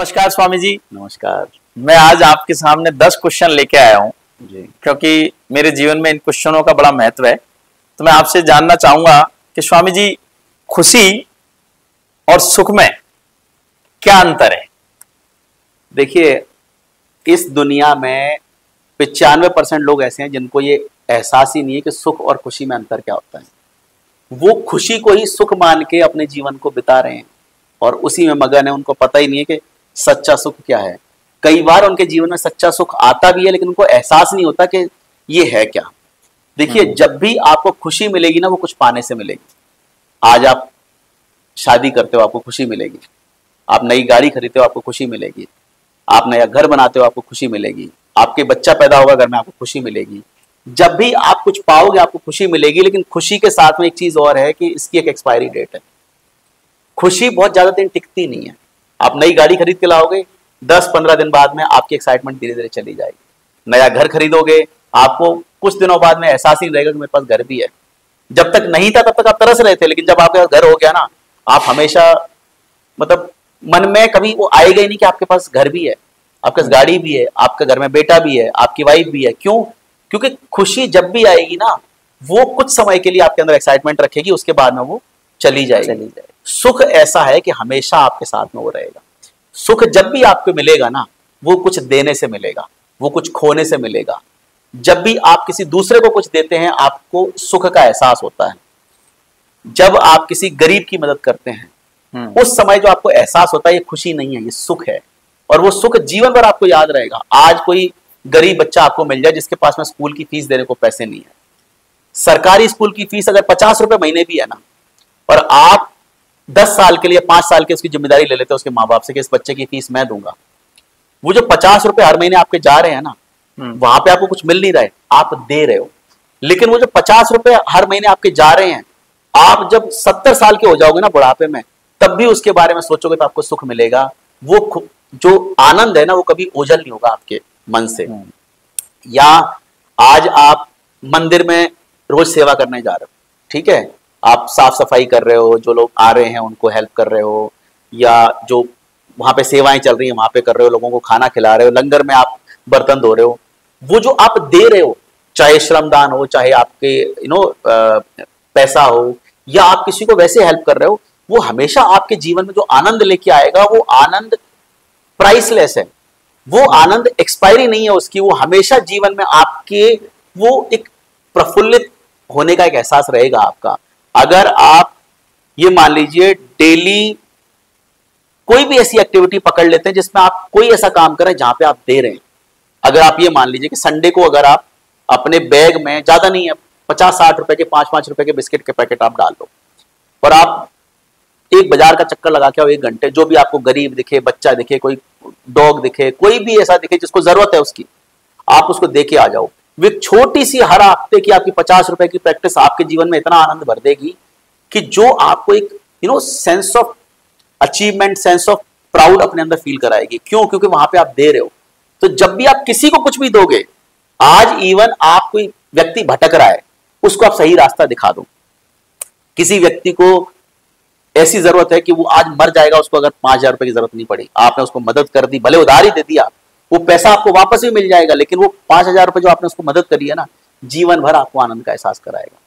नमस्कार स्वामी जी। नमस्कार मैं आज आपके सामने 10 क्वेश्चन लेके आया हूँ जी। क्योंकि मेरे जीवन में इन क्वेश्चनों का बड़ा महत्व है। तो मैं आपसे जानना चाहूंगा कि स्वामी जी, खुशी और सुख में क्या अंतर है? देखिए, इस दुनिया में 95% लोग ऐसे हैं जिनको ये एहसास ही नहीं है कि सुख और खुशी में अंतर क्या होता है। वो खुशी को ही सुख मान के अपने जीवन को बिता रहे हैं और उसी में मगन है। उनको पता ही नहीं है कि सच्चा सुख क्या है। कई बार उनके जीवन में सच्चा सुख आता भी है लेकिन उनको एहसास नहीं होता कि ये है क्या। देखिए, जब भी आपको खुशी मिलेगी ना, वो कुछ पाने से मिलेगी। आज आप शादी करते हो, आपको खुशी मिलेगी। आप नई गाड़ी खरीदते हो, आपको खुशी मिलेगी। आप नया घर बनाते हो, आपको खुशी मिलेगी। आपके बच्चा पैदा होगा घर में, आपको खुशी मिलेगी। जब भी आप कुछ पाओगे आपको खुशी मिलेगी, लेकिन खुशी के साथ में एक चीज और है कि इसकी एक एक्सपायरी डेट है। खुशी बहुत ज्यादा दिन टिकती नहीं है। आप नई गाड़ी खरीद के लाओगे, 10-15 दिन बाद में आपकी एक्साइटमेंट धीरे धीरे चली जाएगी। नया घर खरीदोगे, आपको कुछ दिनों बाद में एहसास ही नहीं रहेगा कि मेरे पास घर भी है। जब तक नहीं था तब तक आप तरस रहे थे, लेकिन जब आपका घर हो गया ना, आप हमेशा मतलब मन में कभी वो आएगा ही नहीं कि आपके पास घर भी है, आपके पास गाड़ी भी है, आपके घर में बेटा भी है, आपकी वाइफ भी है। क्यों? क्योंकि खुशी जब भी आएगी ना, वो कुछ समय के लिए आपके अंदर एक्साइटमेंट रखेगी, उसके बाद में वो चली जाएगी। सुख ऐसा है कि हमेशा आपके साथ में वो रहेगा। सुख जब भी आपको मिलेगा ना, वो कुछ देने से मिलेगा, वो कुछ खोने से मिलेगा। जब भी आप किसी दूसरे को कुछ देते हैं, आपको सुख का एहसास होता है। जब आप किसी गरीब की मदद करते हैं, उस समय जो आपको एहसास होता है, ये खुशी नहीं है, ये सुख है। और वो सुख जीवन भर आपको याद रहेगा। आज कोई गरीब बच्चा आपको मिल जाए जिसके पास में स्कूल की फीस देने को पैसे नहीं है। सरकारी स्कूल की फीस अगर 50 रुपए महीने भी है ना, और आप 10 साल के लिए 5 साल की उसकी जिम्मेदारी ले लेते हो उसके माँ बाप से कि इस बच्चे की फीस मैं दूंगा, वो जो 50 रुपए हर महीने आपके जा रहे हैं ना, वहां पे आपको कुछ मिल नहीं रहा है, आप दे रहे हो। लेकिन वो जो 50 रुपए हर महीने आपके जा रहे हैं, आप जब 70 साल के हो जाओगे ना बुढ़ापे में, तब भी उसके बारे में सोचोगे तो आपको सुख मिलेगा। वो जो आनंद है ना, वो कभी ओझल नहीं होगा आपके मन से। या आज आप मंदिर में रोज सेवा करने जा रहे हो, ठीक है, आप साफ सफाई कर रहे हो, जो लोग आ रहे हैं उनको हेल्प कर रहे हो, या जो वहां पे सेवाएं चल रही हैं वहां पे कर रहे हो, लोगों को खाना खिला रहे हो, लंगर में आप बर्तन धो रहे हो। वो जो आप दे रहे हो, चाहे श्रमदान हो, चाहे आपके पैसा हो, या आप किसी को वैसे हेल्प कर रहे हो, वो हमेशा आपके जीवन में जो आनंद लेके आएगा, वो आनंद प्राइसलेस है। वो आनंद एक्सपायरी नहीं है उसकी। वो हमेशा जीवन में आपके वो एक प्रफुल्लित होने का एक एहसास रहेगा आपका। अगर आप ये मान लीजिए डेली कोई भी ऐसी एक्टिविटी पकड़ लेते हैं जिसमें आप कोई ऐसा काम करें जहां पे आप दे रहे हैं। अगर आप ये मान लीजिए कि संडे को अगर आप अपने बैग में, ज्यादा नहीं है, 50-60 रुपए के 5-5 रुपए के बिस्किट के पैकेट आप डाल दो और आप एक बाजार का चक्कर लगा के आओ 1 घंटे, जो भी आपको गरीब दिखे, बच्चा दिखे, कोई डॉग दिखे, कोई भी ऐसा दिखे जिसको जरूरत है उसकी, आप उसको दे के आ जाओ। वो छोटी सी हर हफ्ते की आपकी 50 रुपए की प्रैक्टिस आपके जीवन में इतना आनंद भर देगी कि जो आपको एक sense of achievement, sense of proud अपने अंदर फील कराएगी। क्यों? क्योंकि वहां पे आप दे रहे हो। तो जब भी आप किसी को कुछ भी दोगे, आज इवन आप कोई व्यक्ति भटक रहा है, उसको आप सही रास्ता दिखा दो। किसी व्यक्ति को ऐसी जरूरत है कि वो आज मर जाएगा, उसको अगर 5,000 रुपए की जरूरत नहीं पड़ी, आपने उसको मदद कर दी, भले उधार ही दे दिया, वो पैसा आपको वापस भी मिल जाएगा, लेकिन वो 5,000 रुपए जो आपने उसको मदद करी है ना, जीवन भर आपको आनंद का एहसास कराएगा।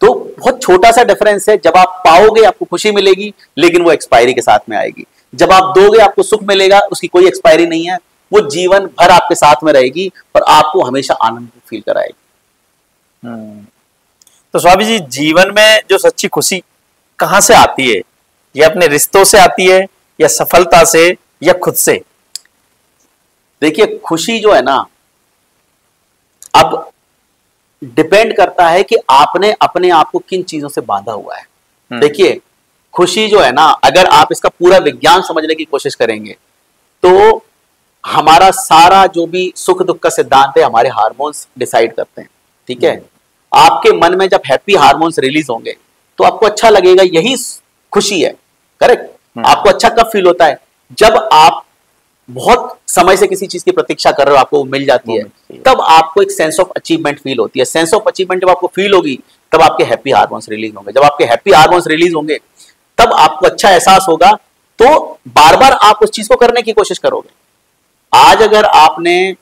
तो बहुत छोटा सा डिफरेंस है। जब आप पाओगे आपको खुशी मिलेगी, लेकिन वो एक्सपायरी के साथ में आएगी। जब आप दोगे आपको सुख मिलेगा, उसकी कोई एक्सपायरी नहीं है, वो जीवन भर आपके साथ में रहेगी और आपको हमेशा आनंद फील कराएगी। तो स्वामी जी, जीवन में जो सच्ची खुशी कहां से आती है? ये अपने रिश्तों से आती है, या सफलता से, या खुद से? देखिए, खुशी जो है ना, अब डिपेंड करता है कि आपने अपने आप को किन चीजों से बांधा हुआ है। देखिए, खुशी जो है ना, अगर आप इसका पूरा विज्ञान समझने की कोशिश करेंगे तो हमारा सारा जो भी सुख दुख का सिद्धांत है, हमारे हार्मोन्स डिसाइड करते हैं, ठीक है। आपके मन में जब हैप्पी हार्मोन्स रिलीज होंगे तो आपको अच्छा लगेगा, यही खुशी है, करेक्ट। आपको अच्छा कब फील होता है? जब आप बहुत समय से किसी चीज की प्रतीक्षा कर रहे हो, आपको मिल जाती है, तब आपको एक सेंस ऑफ अचीवमेंट फील होती है। सेंस ऑफ अचीवमेंट जब आपको फील होगी, तब आपके हैप्पी हार्मोन्स रिलीज होंगे। जब आपके हैप्पी हार्मोन्स रिलीज होंगे, तब आपको अच्छा एहसास होगा तो बार बार आप उस चीज को करने की कोशिश करोगे। आज अगर आपने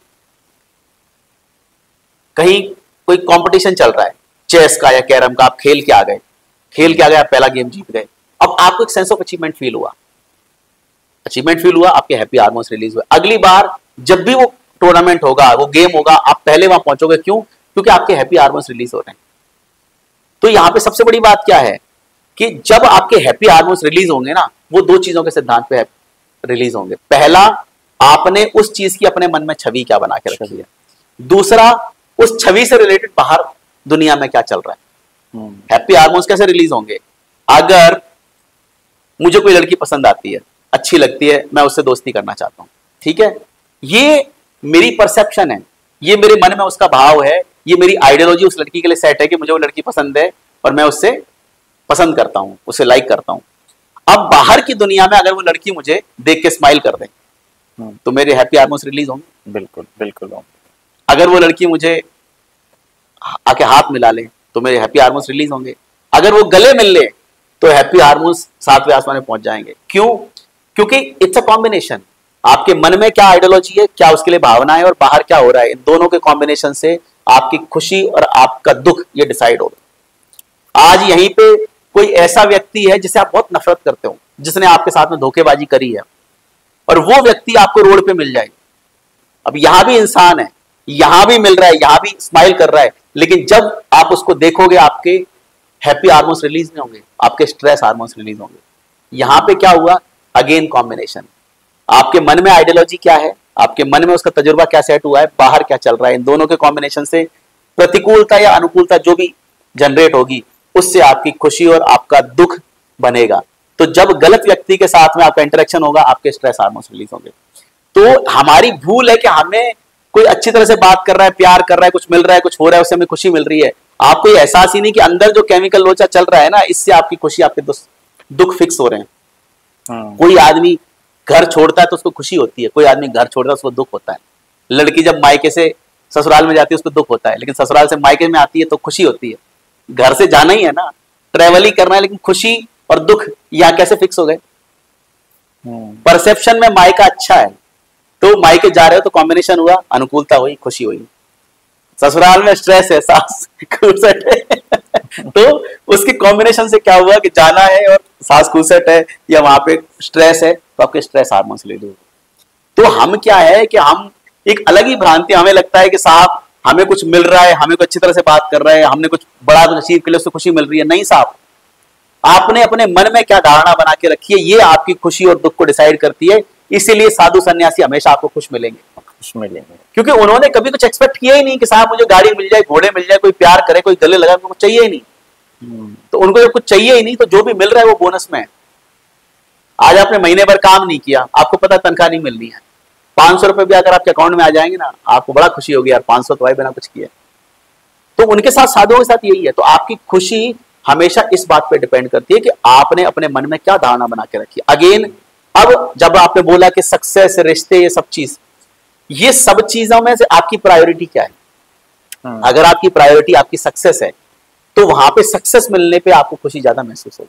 कहीं कोई कंपटीशन चल रहा है चेस का या कैरम का, आप खेल के आ गए, आप पहला गेम जीत गए, अब आपको एक सेंस ऑफ अचीवमेंट फील हुआ, आपके हैप्पी हार्मोन्स रिलीज हुए। अगली बार जब भी वो टूर्नामेंट होगा, वो गेम होगा, आप पहले वहां पहुंचोगे। क्यों? क्योंकि आपके हैप्पी हार्मोन्स रिलीज हो रहे हैं। तो यहां पे सबसे बड़ी बात क्या है कि जब आपके हैप्पी हार्मोन्स रिलीज होंगे ना, वो दो चीजों के सिद्धांत पे रिलीज होंगे। पहला, आपने उस चीज की अपने मन में छवि क्या बना के रखी है। दूसरा, उस छवि से रिलेटेड बाहर दुनिया में क्या चल रहा है। हैप्पी हार्मोन्स कैसे रिलीज होंगे? अगर मुझे कोई लड़की पसंद आती है, अच्छी लगती है, मैं उससे दोस्ती करना चाहता हूं, ठीक है, ये मेरी परसेप्शन है, ये मेरे मन में उसका भाव है, ये मेरी आइडियोलॉजी उस लड़की के लिए सेट है कि मुझे वो लड़की पसंद है और मैं उससे पसंद करता हूं, उसे लाइक करता हूं। अब बाहर की दुनिया में अगर वो लड़की मुझे देख के स्माइल कर दे तो मेरे हैप्पी हार्मोन्स रिलीज होंगे। बिल्कुल बिल्कुल होंगे। अगर वो लड़की मुझे आके हाथ मिला ले तो मेरे हैप्पी हार्मोन्स रिलीज होंगे। अगर वो गले मिल ले तो हैप्पी हार्मोन्स सातवें आसमान में पहुंच जाएंगे। क्यों? क्योंकि इट्स अ कॉम्बिनेशन। आपके मन में क्या आइडियोलॉजी है, क्या उसके लिए भावना है, और बाहर क्या हो रहा है, इन दोनों के कॉम्बिनेशन से आपकी खुशी और आपका दुख ये डिसाइड होगा। आज यहीं पे कोई ऐसा व्यक्ति है जिसे आप बहुत नफरत करते हो, जिसने आपके साथ में धोखेबाजी करी है, और वो व्यक्ति आपको रोड पे मिल जाए। अब यहां भी इंसान है, यहां भी मिल रहा है, यहां भी स्माइल कर रहा है, लेकिन जब आप उसको देखोगे आपके हैप्पी हार्मोन्स रिलीज नहीं होंगे, आपके स्ट्रेस हार्मोन्स रिलीज होंगे। यहां पे क्या हुआ? Again combination. आपके मन में आइडियोलॉजी क्या है, आपके मन में उसका तजुर्बा क्या सेट हुआ है, बाहर क्या चल रहा है, इन दोनों के कॉम्बिनेशन से प्रतिकूलता या अनुकूलता जो भी जनरेट होगी, उससे आपकी खुशी और आपका दुख बनेगा। तो जब गलत व्यक्ति के साथ में आपका इंटरेक्शन होगा, आपके स्ट्रेस हार्मोन्स रिलीज होंगे। तो हमारी भूल है कि हमें कोई अच्छी तरह से बात कर रहा है, प्यार कर रहा है, कुछ मिल रहा है, कुछ हो रहा है, उससे हमें खुशी मिल रही है। आपको ये एहसास ही नहीं कि अंदर जो केमिकल लोचा चल रहा है ना, इससे आपकी खुशी, आपके दुख फिक्स हो रहे हैं। कोई आदमी घर छोड़ता है तो उसको खुशी होती है, कोई आदमी घर छोड़ता है उसको दुख होता है। लड़की जब मायके से ससुराल में जाती है उसको दुख होता है, लेकिन ससुराल से मायके में आती है तो खुशी होती है। घर से जाना ही है ना, ट्रेवल ही करना है, लेकिन खुशी और दुख यहाँ कैसे फिक्स हो गए? परसेप्शन में मायका अच्छा है तो मायके जा रहे हो तो कॉम्बिनेशन हुआ, अनुकूलता हुई, खुशी हुई। ससुराल में स्ट्रेस है, सास खूसट है तो उसके कॉम्बिनेशन से क्या हुआ कि जाना है और सास खूसट है या वहां पे स्ट्रेस है, तो आपके स्ट्रेस हार्मोन्स ले लो। तो हम क्या है कि हम एक अलग ही भ्रांति, हमें लगता है कि साहब हमें कुछ मिल रहा है, हमें कुछ अच्छी तरह से बात कर रहा है, हमने कुछ बड़ा अचीव के लिए उससे खुशी मिल रही है। नहीं साहब, आपने अपने मन में क्या धारणा बना के रखी है, ये आपकी खुशी और दुख को डिसाइड करती है। इसीलिए साधु सन्यासी हमेशा आपको खुश मिलेंगे, क्योंकि उन्होंने कभी कुछ एक्सपेक्ट किया ही नहीं कि साहब मुझे गाड़ी मिल जाए, घोड़े मिल जाए, कोई प्यार करे, कोई गले लगाए, उनको चाहिए ही नहीं। तो उनको जब कुछ चाहिए ही नहीं तो जो भी मिल रहा है वो बोनस में है। आज आपने महीने भर काम नहीं किया, आपको पता तनख्वाह नहीं मिलनी है, 500 रुपए भी अगर आपके अकाउंट में आ जाएंगे ना, आपको बड़ा खुशी होगी, यार 500 तो भाई बिना कुछ किए। तो उनके साथ, साधुओं के साथ यही है। तो आपकी खुशी हमेशा इस बात पे डिपेंड करती है कि आपने अपने मन में क्या धारणा बना के रखी है। अगेन, अब जब आपने बोला कि सक्सेस, रिश्ते, ये सब चीज, ये सब चीजों में से आपकी प्रायोरिटी क्या है? अगर आपकी प्रायोरिटी आपकी सक्सेस है तो वहां पे सक्सेस मिलने पे आपको खुशी ज्यादा महसूस होगी।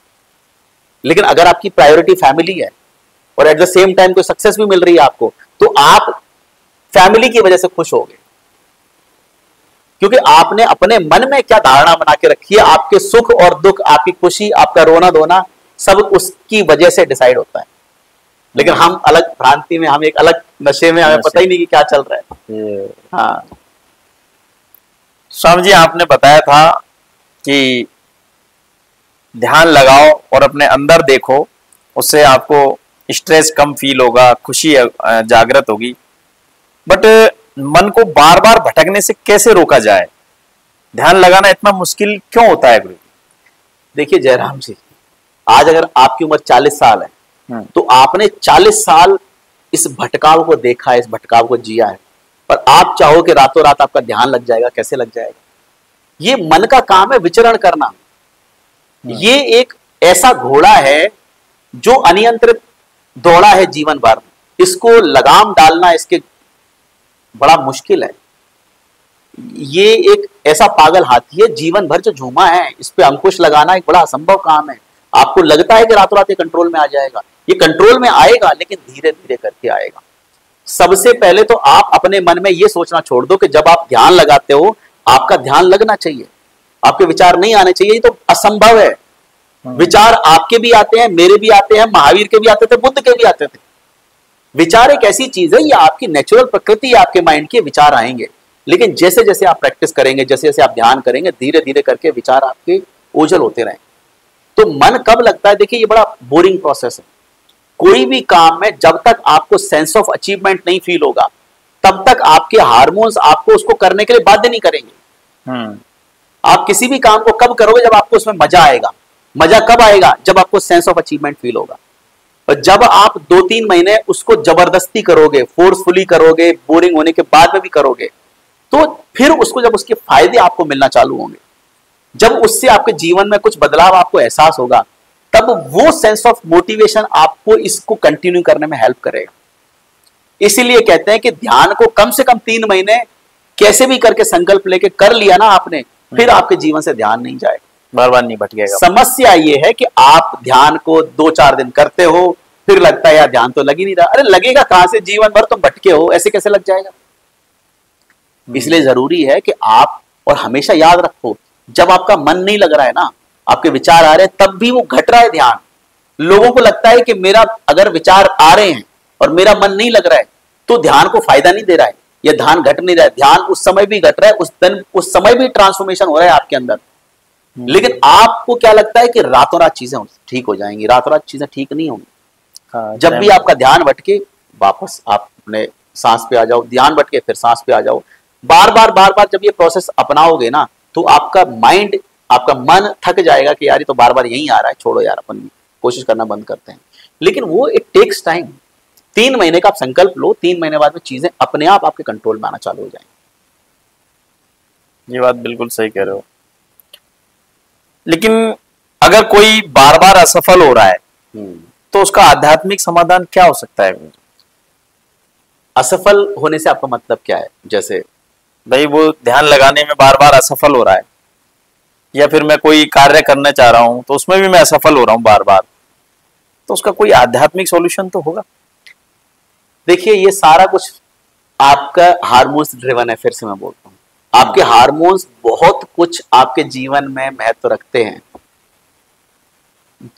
लेकिन अगर आपकी प्रायोरिटी फैमिली है और एट द सेम टाइम कोई सक्सेस भी मिल रही है आपको, तो आप फैमिली की वजह से खुश होगे, क्योंकि आपने अपने मन में क्या धारणा बना के रखी है। आपके सुख और दुख, आपकी खुशी, आपका रोना धोना, सब उसकी वजह से डिसाइड होता है। लेकिन हम अलग भ्रांति में, हम एक अलग नशे में, हमें पता ही नहीं कि क्या चल रहा है। हाँ स्वामी जी, आपने बताया था कि ध्यान लगाओ और अपने अंदर देखो, उससे आपको स्ट्रेस कम फील होगा, खुशी जागृत होगी। बट मन को बार बार भटकने से कैसे रोका जाए? ध्यान लगाना इतना मुश्किल क्यों होता है गुरु? देखिए जयराम जी, आज अगर आपकी उम्र 40 साल है तो आपने 40 साल इस भटकाव को देखा है, इस भटकाव को जिया है, और आप चाहो कि रातों रात आपका ध्यान लग जाएगा, कैसे लग जाएगा? ये मन का काम है, विचरण करना। ये एक ऐसा घोड़ा है जो अनियंत्रित दौड़ा है जीवन भर, इसको लगाम डालना इसके बड़ा मुश्किल है। ये एक ऐसा पागल हाथी है जीवन भर जो झूमा है, इस पे अंकुश लगाना एक बड़ा असंभव काम है। आपको लगता है कि रातों रात ये कंट्रोल में आ जाएगा, ये कंट्रोल में आएगा लेकिन धीरे धीरे करके आएगा। सबसे पहले तो आप अपने मन में ये सोचना छोड़ दो कि जब आप ध्यान लगाते हो आपका ध्यान लगना चाहिए, आपके विचार नहीं आने चाहिए, ये तो असंभव है। विचार आपके भी आते हैं, मेरे भी आते हैं, महावीर के भी आते थे, बुद्ध के भी आते थे। विचार एक ऐसी चीज है, ये आपकी नेचुरल प्रकृति है, आपके माइंड के विचार आएंगे। लेकिन जैसे जैसे आप प्रैक्टिस करेंगे, जैसे जैसे आप ध्यान करेंगे, धीरे धीरे करके विचार आपके ओझल होते रहेंगे। तो मन कब लगता है, देखिए ये बड़ा बोरिंग प्रोसेस है। कोई भी काम में जब तक आपको सेंस ऑफ अचीवमेंट नहीं फील होगा तब तक आपके हार्मोन्स आपको उसको करने के लिए बाध्य नहीं करेंगे। आप किसी भी काम को कब करोगे, जब आपको उसमें मजा आएगा। मजा कब आएगा, जब आपको सेंस ऑफ अचीवमेंट फील होगा। और जब आप 2-3 महीने उसको जबरदस्ती करोगे, फोर्सफुली करोगे, बोरिंग होने के बाद में भी करोगे, तो फिर उसको जब उसके फायदे आपको मिलना चालू होंगे, जब उससे आपके जीवन में कुछ बदलाव आपको एहसास होगा, तब वो सेंस ऑफ मोटिवेशन आपको इसको कंटिन्यू करने में हेल्प करेगा। इसीलिए कहते हैं कि ध्यान को कम से कम 3 महीने कैसे भी करके संकल्प लेके कर लिया ना आपने, फिर आपके जीवन से ध्यान नहीं जाएगा, बार बार नहीं भटकेगा। समस्या ये है कि आप ध्यान को 2-4 दिन करते हो, फिर लगता है यार ध्यान तो लग ही नहीं रहा। अरे लगेगा कहां से, जीवन भर तुम भटके हो, ऐसे कैसे लग जाएगा। इसलिए जरूरी है कि आप, और हमेशा याद रखो, जब आपका मन नहीं लग रहा है ना, आपके विचार आ रहे हैं, तब भी वो घट रहा है ध्यान। लोगों को लगता है कि मेरा अगर विचार आ रहे हैं और मेरा मन नहीं लग रहा है तो ध्यान को फायदा नहीं दे रहा है, या ध्यान घट नहीं रहा है। ध्यान उस समय भी घट रहा है, उस समय भी ट्रांसफॉर्मेशन हो रहा है आपके अंदर। लेकिन आपको क्या लगता है कि रातों रात चीजें ठीक हो जाएंगी, रातों रात चीजें ठीक नहीं होंगी। जब भी आपका ध्यान भटके, वापस आप अपने सांस पे आ जाओ, ध्यान भटके फिर सांस पे आ जाओ। बार बार जब ये प्रोसेस अपनाओगे ना, तो आपका माइंड, आपका मन थक जाएगा कि यार ये तो बार बार यही आ रहा है, छोड़ो यार, अपन कोशिश करना बंद करते हैं। लेकिन वो इट टेक्स टाइम। 3 महीने का आप संकल्प लो, 3 महीने बाद में चीजें अपने आप आपके कंट्रोल में आना चालू हो जाएंगी। ये बात बिल्कुल सही कह रहे हो। लेकिन अगर कोई बार बार असफल हो रहा है तो उसका आध्यात्मिक समाधान क्या हो सकता है? असफल होने से आपका मतलब क्या है? जैसे भाई वो ध्यान लगाने में बार बार असफल हो रहा है, या फिर मैं कोई कार्य करना चाह रहा हूं तो उसमें भी मैं असफल हो रहा हूं बार बार, तो उसका कोई आध्यात्मिक सॉल्यूशन तो होगा? देखिए ये सारा कुछ आपका हार्मोन्स ड्रिवन है। फिर से मैं बोलता हूं, आपके हार्मोन्स बहुत कुछ आपके जीवन में महत्व रखते हैं।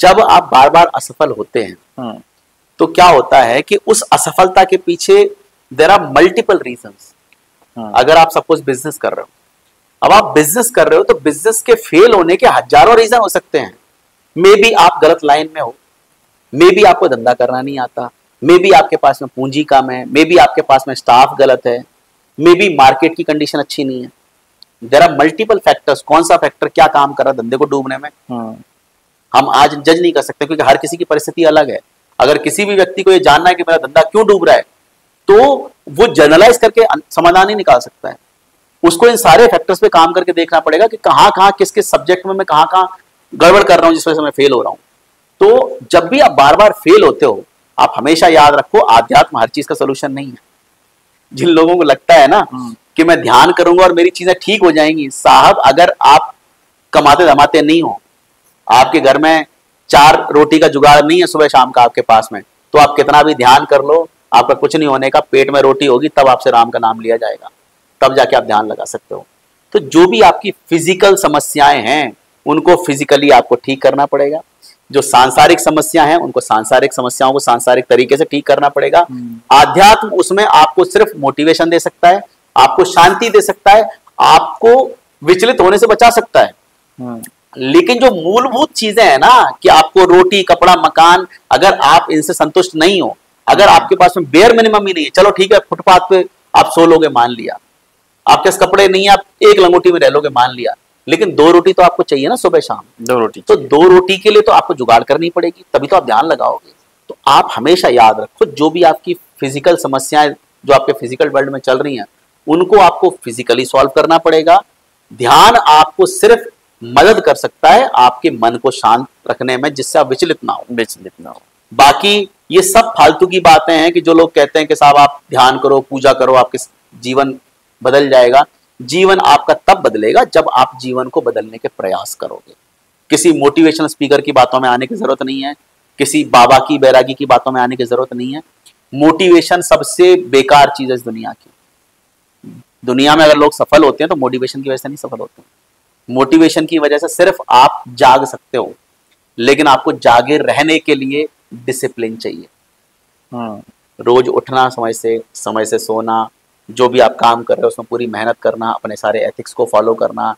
जब आप बार बार असफल होते हैं तो क्या होता है कि उस असफलता के पीछे देयर आर मल्टीपल रीजंस। अगर आप सपोज बिजनेस कर रहे हो, अब आप बिजनेस कर रहे हो तो बिजनेस के फेल होने के हजारों रीजन हो सकते हैं। मे बी आप गलत लाइन में हो, मे बी आपको धंधा करना नहीं आता, मे बी आपके पास में पूंजी कम है, मे बी आपके पास में स्टाफ गलत है, मे बी मार्केट की कंडीशन अच्छी नहीं है। There are multiple factors. कौन सा फैक्टर क्या काम कर रहा है धंधे को डूबने में, हम आज जज नहीं कर सकते, क्योंकि हर किसी की परिस्थिति अलग है। अगर किसी भी व्यक्ति को ये जानना है कि मेरा धंधा क्यों डूब रहा है, तो वो जनरलाइज करके समाधान नहीं निकाल सकता है। उसको इन सारे फैक्टर्स पे काम करके देखना पड़ेगा कि कहां कहां किस किस सब्जेक्ट में मैं कहां कहां गड़बड़ कर रहा हूं जिस वजह से मैं फेल हो रहा हूं। तो जब भी आप बार बार फेल होते हो, आप हमेशा याद रखो, आध्यात्म हर चीज का सोल्यूशन नहीं है। जिन लोगों को लगता है ना कि मैं ध्यान करूंगा और मेरी चीजें ठीक हो जाएंगी, साहब अगर आप कमाते धमाते नहीं हो, आपके घर में 4 रोटी का जुगाड़ नहीं है सुबह शाम का आपके पास में, तो आप कितना भी ध्यान कर लो, आपका कुछ नहीं होने का। पेट में रोटी होगी तब आपसे राम का नाम लिया जाएगा, तब जाके आप ध्यान लगा सकते हो। तो जो भी आपकी फिजिकल समस्याएं हैं उनको फिजिकली आपको ठीक करना पड़ेगा। जो सांसारिक समस्या हैं उनको सांसारिक समस्याओं को सांसारिक तरीके से ठीक करना पड़ेगा। आध्यात्म उसमें आपको सिर्फ मोटिवेशन दे सकता है, आपको शांति दे सकता है, आपको विचलित होने से बचा सकता है। लेकिन जो मूलभूत चीजें हैं ना, कि आपको रोटी कपड़ा मकान, अगर आप इनसे संतुष्ट नहीं हो, अगर आपके पास में बेयर मिनिमम ही नहीं है, चलो ठीक है फुटपाथ पे आप सो लोगे मान लिया, आपके पास कपड़े नहीं है, आप एक लंगोटी में रह लोगे मान लिया, लेकिन 2 रोटी तो आपको चाहिए ना सुबह शाम। 2 रोटी, तो 2 रोटी के लिए तो आपको जुगाड़ करनी पड़ेगी, तभी तो आप ध्यान लगाओगे। तो आप हमेशा याद रखो, जो भी आपकी फिजिकल समस्याएं जो आपके फिजिकल वर्ल्ड में चल रही हैं, उनको आपको फिजिकली सॉल्व करना पड़ेगा। ध्यान आपको सिर्फ मदद कर सकता है आपके मन को शांत रखने में, जिससे आप विचलित ना हो। बाकी ये सब फालतू की बातें हैं कि जो लोग कहते हैं कि साहब आप ध्यान करो, पूजा करो, आपके जीवन बदल जाएगा। जीवन आपका तब बदलेगा जब आप जीवन को बदलने के प्रयास करोगे। किसी मोटिवेशनल स्पीकर की बातों में आने की जरूरत नहीं है, किसी बाबा की बैरागी की बातों में आने की जरूरत नहीं है। मोटिवेशन सबसे बेकार चीज है इस दुनिया की। दुनिया में अगर लोग सफल होते हैं तो मोटिवेशन की वजह से नहीं सफल होते। मोटिवेशन की वजह से सिर्फ आप जाग सकते हो, लेकिन आपको जागे रहने के लिए डिसिप्लिन चाहिए। रोज उठना, समय से सोना, जो भी आप काम कर रहे हो उसमें पूरी मेहनत करना, अपने सारे एथिक्स को फॉलो करना,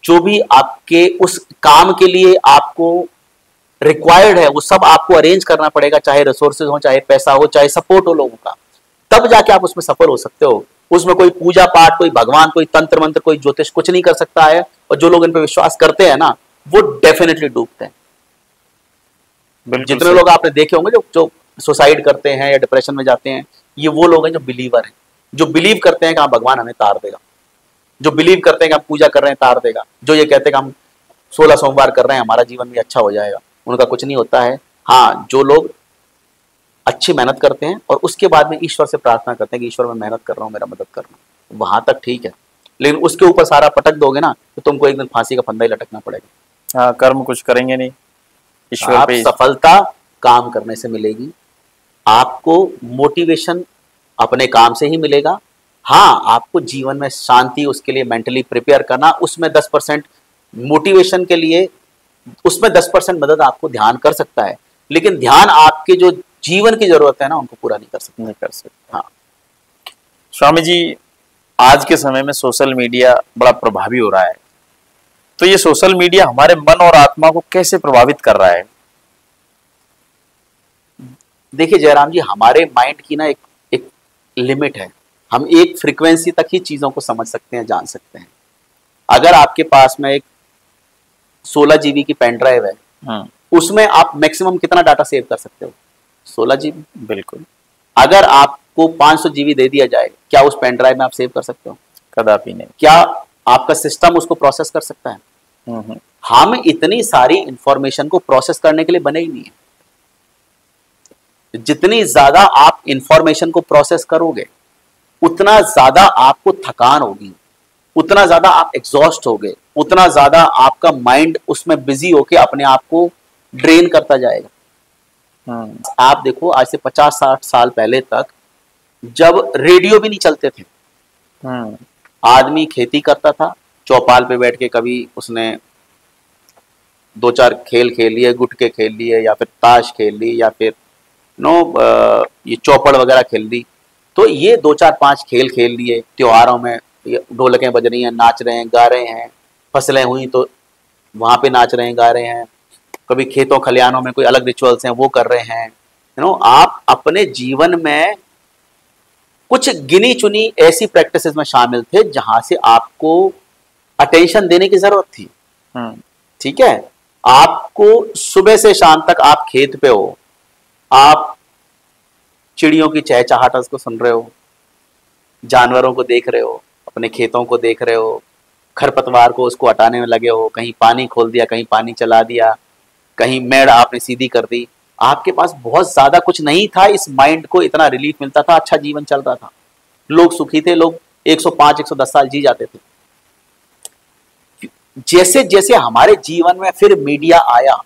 जो भी आपके उस काम के लिए आपको रिक्वायर्ड है वो सब आपको अरेंज करना पड़ेगा, चाहे रिसोर्सेज हो, चाहे पैसा हो, चाहे सपोर्ट हो लोगों का, तब जाके आप उसमें सफल हो सकते हो। उसमें कोई पूजा पाठ, कोई भगवान, कोई तंत्र मंत्र, कोई ज्योतिष कुछ नहीं कर सकता है। और जो लोग इन पर विश्वास करते हैं ना, वो डेफिनेटली डूबते हैं। जितने लोग आपने देखे होंगे जो सुसाइड करते हैं या डिप्रेशन में जाते हैं, ये वो लोग हैं जो बिलीवर हैं, जो बिलीव करते हैं कि हाँ भगवान हमें तार देगा, जो बिलीव करते हैं कि हम पूजा कर रहे हैं तार देगा, जो ये कहते हैं कि हम 16 सोमवार कर रहे हैं हमारा जीवन भी अच्छा हो जाएगा, उनका कुछ नहीं होता है। हाँ, जो लोग अच्छी मेहनत करते हैं और उसके बाद में ईश्वर से प्रार्थना करते हैं कि ईश्वर मैं मेहनत कर रहा हूँ, मेरा मदद करना, वहां तक ठीक है। लेकिन उसके ऊपर सारा पटक दोगे ना तो तुमको एक दिन फांसी का फंदा ही लटकना पड़ेगा। हाँ, कर्म कुछ करेंगे नहीं, ईश्वर आप पे। सफलता काम करने से मिलेगी, आपको मोटिवेशन अपने काम से ही मिलेगा। हाँ, आपको जीवन में शांति, उसके लिए मेंटली प्रिपेयर करना, उसमें 10% मोटिवेशन के लिए, उसमें 10% मदद आपको ध्यान कर सकता है, लेकिन ध्यान आपके जो जीवन की जरूरत है ना उनको पूरा नहीं कर सकता। हाँ स्वामी जी, आज के समय में सोशल मीडिया बड़ा प्रभावी हो रहा है, तो ये सोशल मीडिया हमारे मन और आत्मा को कैसे प्रभावित कर रहा है? देखिए जयराम जी, हमारे माइंड की ना एक लिमिट है। हम एक फ्रीक्वेंसी तक ही चीजों को समझ सकते हैं, जान सकते हैं। अगर आपके पास में एक 16 जीबी की पेन ड्राइव है, उसमें आप मैक्सिमम कितना डाटा सेव कर सकते हो? 16 जीबी। बिल्कुल। अगर आपको 500 जीबी दे दिया जाए, क्या उस पेन ड्राइव में आप सेव कर सकते हो? कदापि नहीं। क्या आपका सिस्टम उसको प्रोसेस कर सकता है? हम इतनी सारी इंफॉर्मेशन को प्रोसेस करने के लिए बने ही नहीं है। जितनी ज्यादा आप इंफॉर्मेशन को प्रोसेस करोगे, उतना ज्यादा आपको थकान होगी, उतना ज्यादा आप एग्जॉस्ट होगे, उतना ज्यादा आपका माइंड उसमें बिजी होके अपने आप को ड्रेन करता जाएगा। आप देखो, आज से 50-60 साल पहले तक जब रेडियो भी नहीं चलते थे, आदमी खेती करता था, चौपाल पे बैठ के कभी उसने 2-4 खेल खेल लिए, गुटके खेल लिए, या फिर ताश खेल ली, या फिर ये चौपड़ वगैरह खेल ली। तो ये 2-4-5 खेल खेल लिए, त्योहारों में ढोलकें बज रही हैं, नाच रहे हैं, गा रहे हैं, फसलें हुई तो वहां पे नाच रहे हैं, गा रहे हैं, कभी खेतों खलिहानों में कोई अलग रिचुअल्स हैं वो कर रहे हैं। आप अपने जीवन में कुछ गिनी चुनी ऐसी प्रैक्टिसेस में शामिल थे जहां से आपको अटेंशन देने की जरूरत थी। ठीक है, आपको सुबह से शाम तक आप खेत पे हो, आप चिड़ियों की चहचहाहट को सुन रहे हो, जानवरों को देख रहे हो, अपने खेतों को देख रहे हो, खरपतवार को उसको हटाने में लगे हो, कहीं पानी खोल दिया, कहीं पानी चला दिया, कहीं मेड़ आपने सीधी कर दी। आपके पास बहुत ज्यादा कुछ नहीं था, इस माइंड को इतना रिलीफ मिलता था, अच्छा जीवन चल रहा था, लोग सुखी थे, लोग 105-110 साल जी जाते थे। जैसे जैसे हमारे जीवन में फिर मीडिया आया,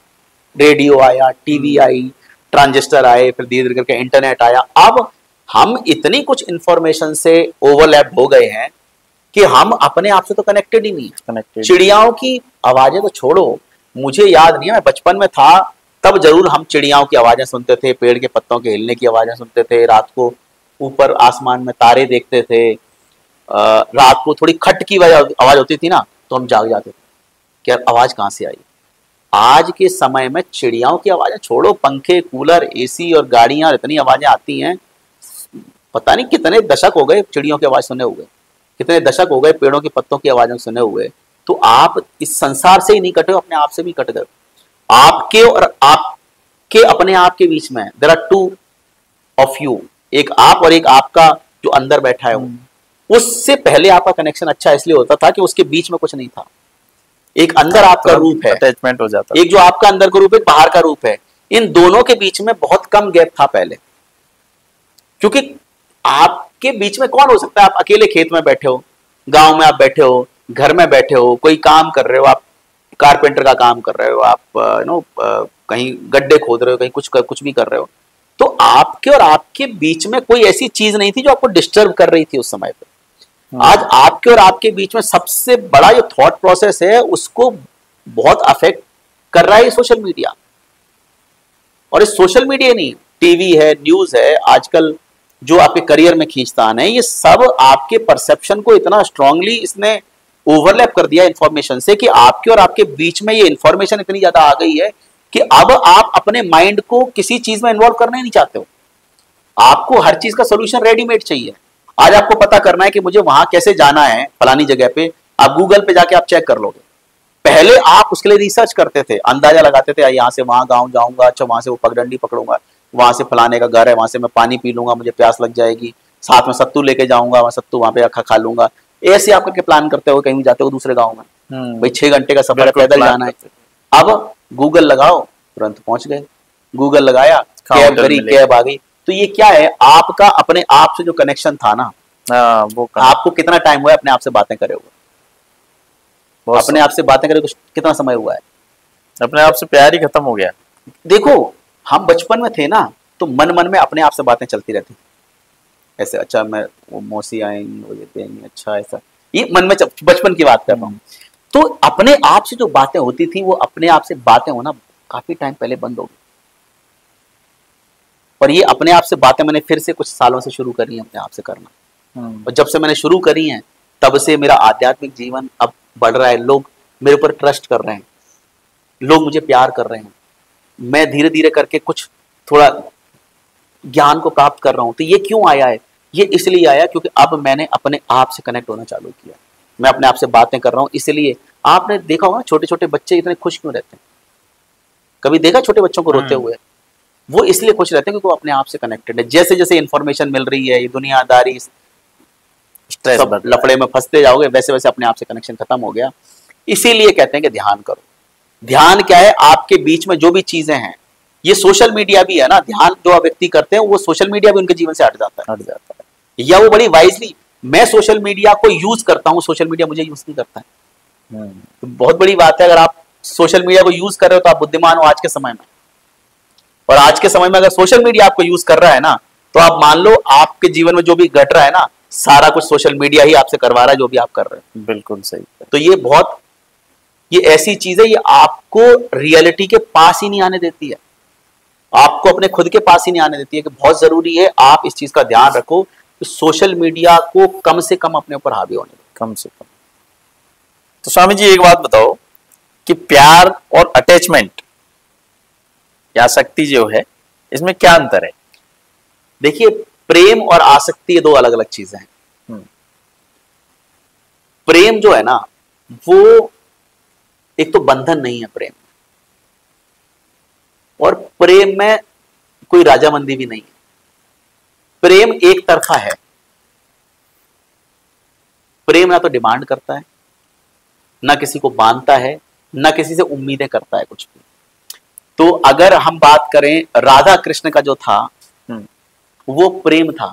रेडियो आया, टीवी आई, ट्रांजिस्टर आए, फिर धीरे धीरे करके इंटरनेट आया, अब हम इतनी कुछ इंफॉर्मेशन से ओवरलैप हो गए हैं कि हम अपने आप से तो कनेक्टेड ही नहीं। चिड़ियाओं की आवाजें तो छोड़ो, मुझे याद नहीं है, मैं बचपन में था तब जरूर हम चिड़ियाओं की आवाजें सुनते थे, पेड़ के पत्तों के हिलने की आवाजें सुनते थे, रात को ऊपर आसमान में तारे देखते थे, रात को थोड़ी खट की आवाज होती थी ना तो हम जाग जाते थे कि आवाज कहाँ से आई। आज के समय में चिड़ियाओं की आवाजें छोड़ो, पंखे, कूलर, एसी और गाड़ियां, इतनी आवाजें आती हैं, पता नहीं कितने दशक हो गए चिड़ियों की आवाज सुने हुए, कितने दशक हो गए पेड़ों के पत्तों की आवाजें सुने हुए। तो आप इस संसार से ही नहीं कटे हो, अपने आप से भी कट गए। आपके और आपके अपने आप के बीच में देयर आर 2 ऑफ यू, एक आप और एक आपका जो अंदर बैठा है वो। उससे पहले आपका कनेक्शन अच्छा इसलिए होता था कि उसके बीच में कुछ नहीं था। एक अंदर आपका रूप है, अटैचमेंट हो जाता, एक जो आपका अंदर का रूप है, बाहर का रूप है। इन दोनों के बीच में बहुत कम गैप था पहले, क्योंकि आपके बीच में कौन हो सकता है? आप अकेले खेत में बैठे हो, गांव में आप बैठे हो, घर में बैठे हो, कोई काम कर रहे हो, आप कारपेंटर का काम कर रहे हो, आप कहीं गड्ढे खोद रहे हो, कहीं कुछ भी कर रहे हो, तो आपके और आपके बीच में कोई ऐसी चीज नहीं थी जो आपको डिस्टर्ब कर रही थी उस समय पे। आज आपके और आपके बीच में सबसे बड़ा जो थॉट प्रोसेस है उसको बहुत अफेक्ट कर रहा है सोशल मीडिया। और इस सोशल मीडिया नहीं, टीवी है, न्यूज है, आजकल जो आपके करियर में खींचतान है, ये सब आपके परसेप्शन को इतना स्ट्रांगली इसने ओवरलैप कर दिया इंफॉर्मेशन से कि आपके और आपके बीच में ये इंफॉर्मेशन इतनी ज्यादा आ गई है कि अब आप अपने माइंड को किसी चीज में इन्वॉल्व करना ही नहीं चाहते हो। आपको हर चीज का सोल्यूशन रेडीमेड चाहिए। आज आपको पता करना है कि मुझे वहां कैसे जाना है फलानी जगह पे, आप गूगल पे जाके आप चेक कर लोगे। पहले आप उसके लिए रिसर्च करते थे, अंदाजा लगाते थे, यहाँ से वहां गांव जाऊंगा, अच्छा वहां से वो पगडंडी पकड़ूंगा, वहां से फलाने का घर है, वहां से मैं पानी पी लूंगा, मुझे प्यास लग जाएगी, साथ में सत्तू लेके जाऊंगा, वहां सत्तू वहां पे खा लूंगा। ऐसे आप करके प्लान करते हो, कहीं भी जाते हो दूसरे गाँव में, भाई 6 घंटे का सफर है, पैदल जाना है। अब गूगल लगाओ, तुरंत पहुंच गए। गूगल लगाया, कैब करी, कैब आ गई। तो ये क्या है, आपका अपने आप से जो कनेक्शन था ना, वो आपको कितना टाइम हुआ है अपने आप से बातें करे हुए? अपने आप से बातें करे कितना समय हुआ है? अपने आप से प्यार ही खत्म हो गया। देखो, हम बचपन में थे ना, तो मन मन में अपने आप से बातें चलती रहती ऐसे, अच्छा मैं वो मौसी आएंगी, वो ये देंगी, अच्छा ऐसा, ये मन में बचपन की बात कर रहा हूँ। तो अपने आप से जो बातें होती थी, वो अपने आप से बातें होना काफी टाइम पहले बंद हो गई। और ये अपने आप से बातें मैंने फिर से कुछ सालों से शुरू करी है अपने आप से करना। और जब से मैंने शुरू करी है, तब से मेरा आध्यात्मिक जीवन अब बढ़ रहा है। लोग मेरे ऊपर ट्रस्ट कर रहे हैं, लोग मुझे प्यार कर रहे हैं, मैं धीरे धीरे करके कुछ थोड़ा ज्ञान को प्राप्त कर रहा हूं। तो ये क्यों आया है? ये इसलिए आया क्योंकि अब मैंने अपने आप से कनेक्ट होना चालू किया। मैं अपने आप से बातें कर रहा हूं। इसलिए आपने देखा होगा छोटे छोटे बच्चे इतने खुश क्यों रहते हैं? कभी देखा छोटे बच्चों को रोते हुए? वो इसलिए खुश रहते हैं क्योंकि वो अपने आप से कनेक्टेड है। जैसे जैसे इंफॉर्मेशन मिल रही है, ये दुनियादारी, स्ट्रेस, लफड़े में फंसते जाओगे, वैसे वैसे अपने आप से कनेक्शन खत्म हो गया। इसीलिए कहते हैं कि ध्यान करो। ध्यान क्या है? आपके बीच में जो भी चीजें हैं, ये सोशल मीडिया भी है ना, ध्यान जो व्यक्ति करते हैं वो सोशल मीडिया भी उनके जीवन से हट जाता है, या वो बड़ी वाइजली, मैं सोशल मीडिया को यूज करता हूं, सोशल मीडिया मुझे यूज नहीं करता है। तो बहुत बड़ी बात है, अगर आप सोशल मीडिया को यूज कर रहे हो तो आप बुद्धिमान हो आज के समय में। और आज के समय में अगर सोशल मीडिया आपको यूज कर रहा है ना, तो आप मान लो आपके जीवन में जो भी घट रहा है ना, सारा कुछ सोशल मीडिया ही आपसे करवा रहा है, जो भी आप कर रहे हैं। बिल्कुल सही। तो ये ऐसी चीज है, ये आपको रियलिटी के पास ही नहीं आने देती है, आपको अपने खुद के पास ही नहीं आने देती है। कि बहुत जरूरी है आप इस चीज का ध्यान रखो कि सोशल मीडिया को कम से कम अपने ऊपर हावी होने दो, कम से कम। तो स्वामी जी एक बात बताओ कि प्यार और अटैचमेंट या आसक्ति जो है, इसमें क्या अंतर है? देखिए, प्रेम और आसक्ति ये दो अलग अलग चीजें हैं। प्रेम जो है ना, वो एक तो बंधन नहीं है प्रेम, और प्रेम में कोई राजामंदी भी नहीं है। प्रेम एक तरफा है। प्रेम ना तो डिमांड करता है, ना किसी को बांधता है, ना किसी से उम्मीदें करता है कुछ भी। तो अगर हम बात करें राधा कृष्ण का जो था, वो प्रेम था,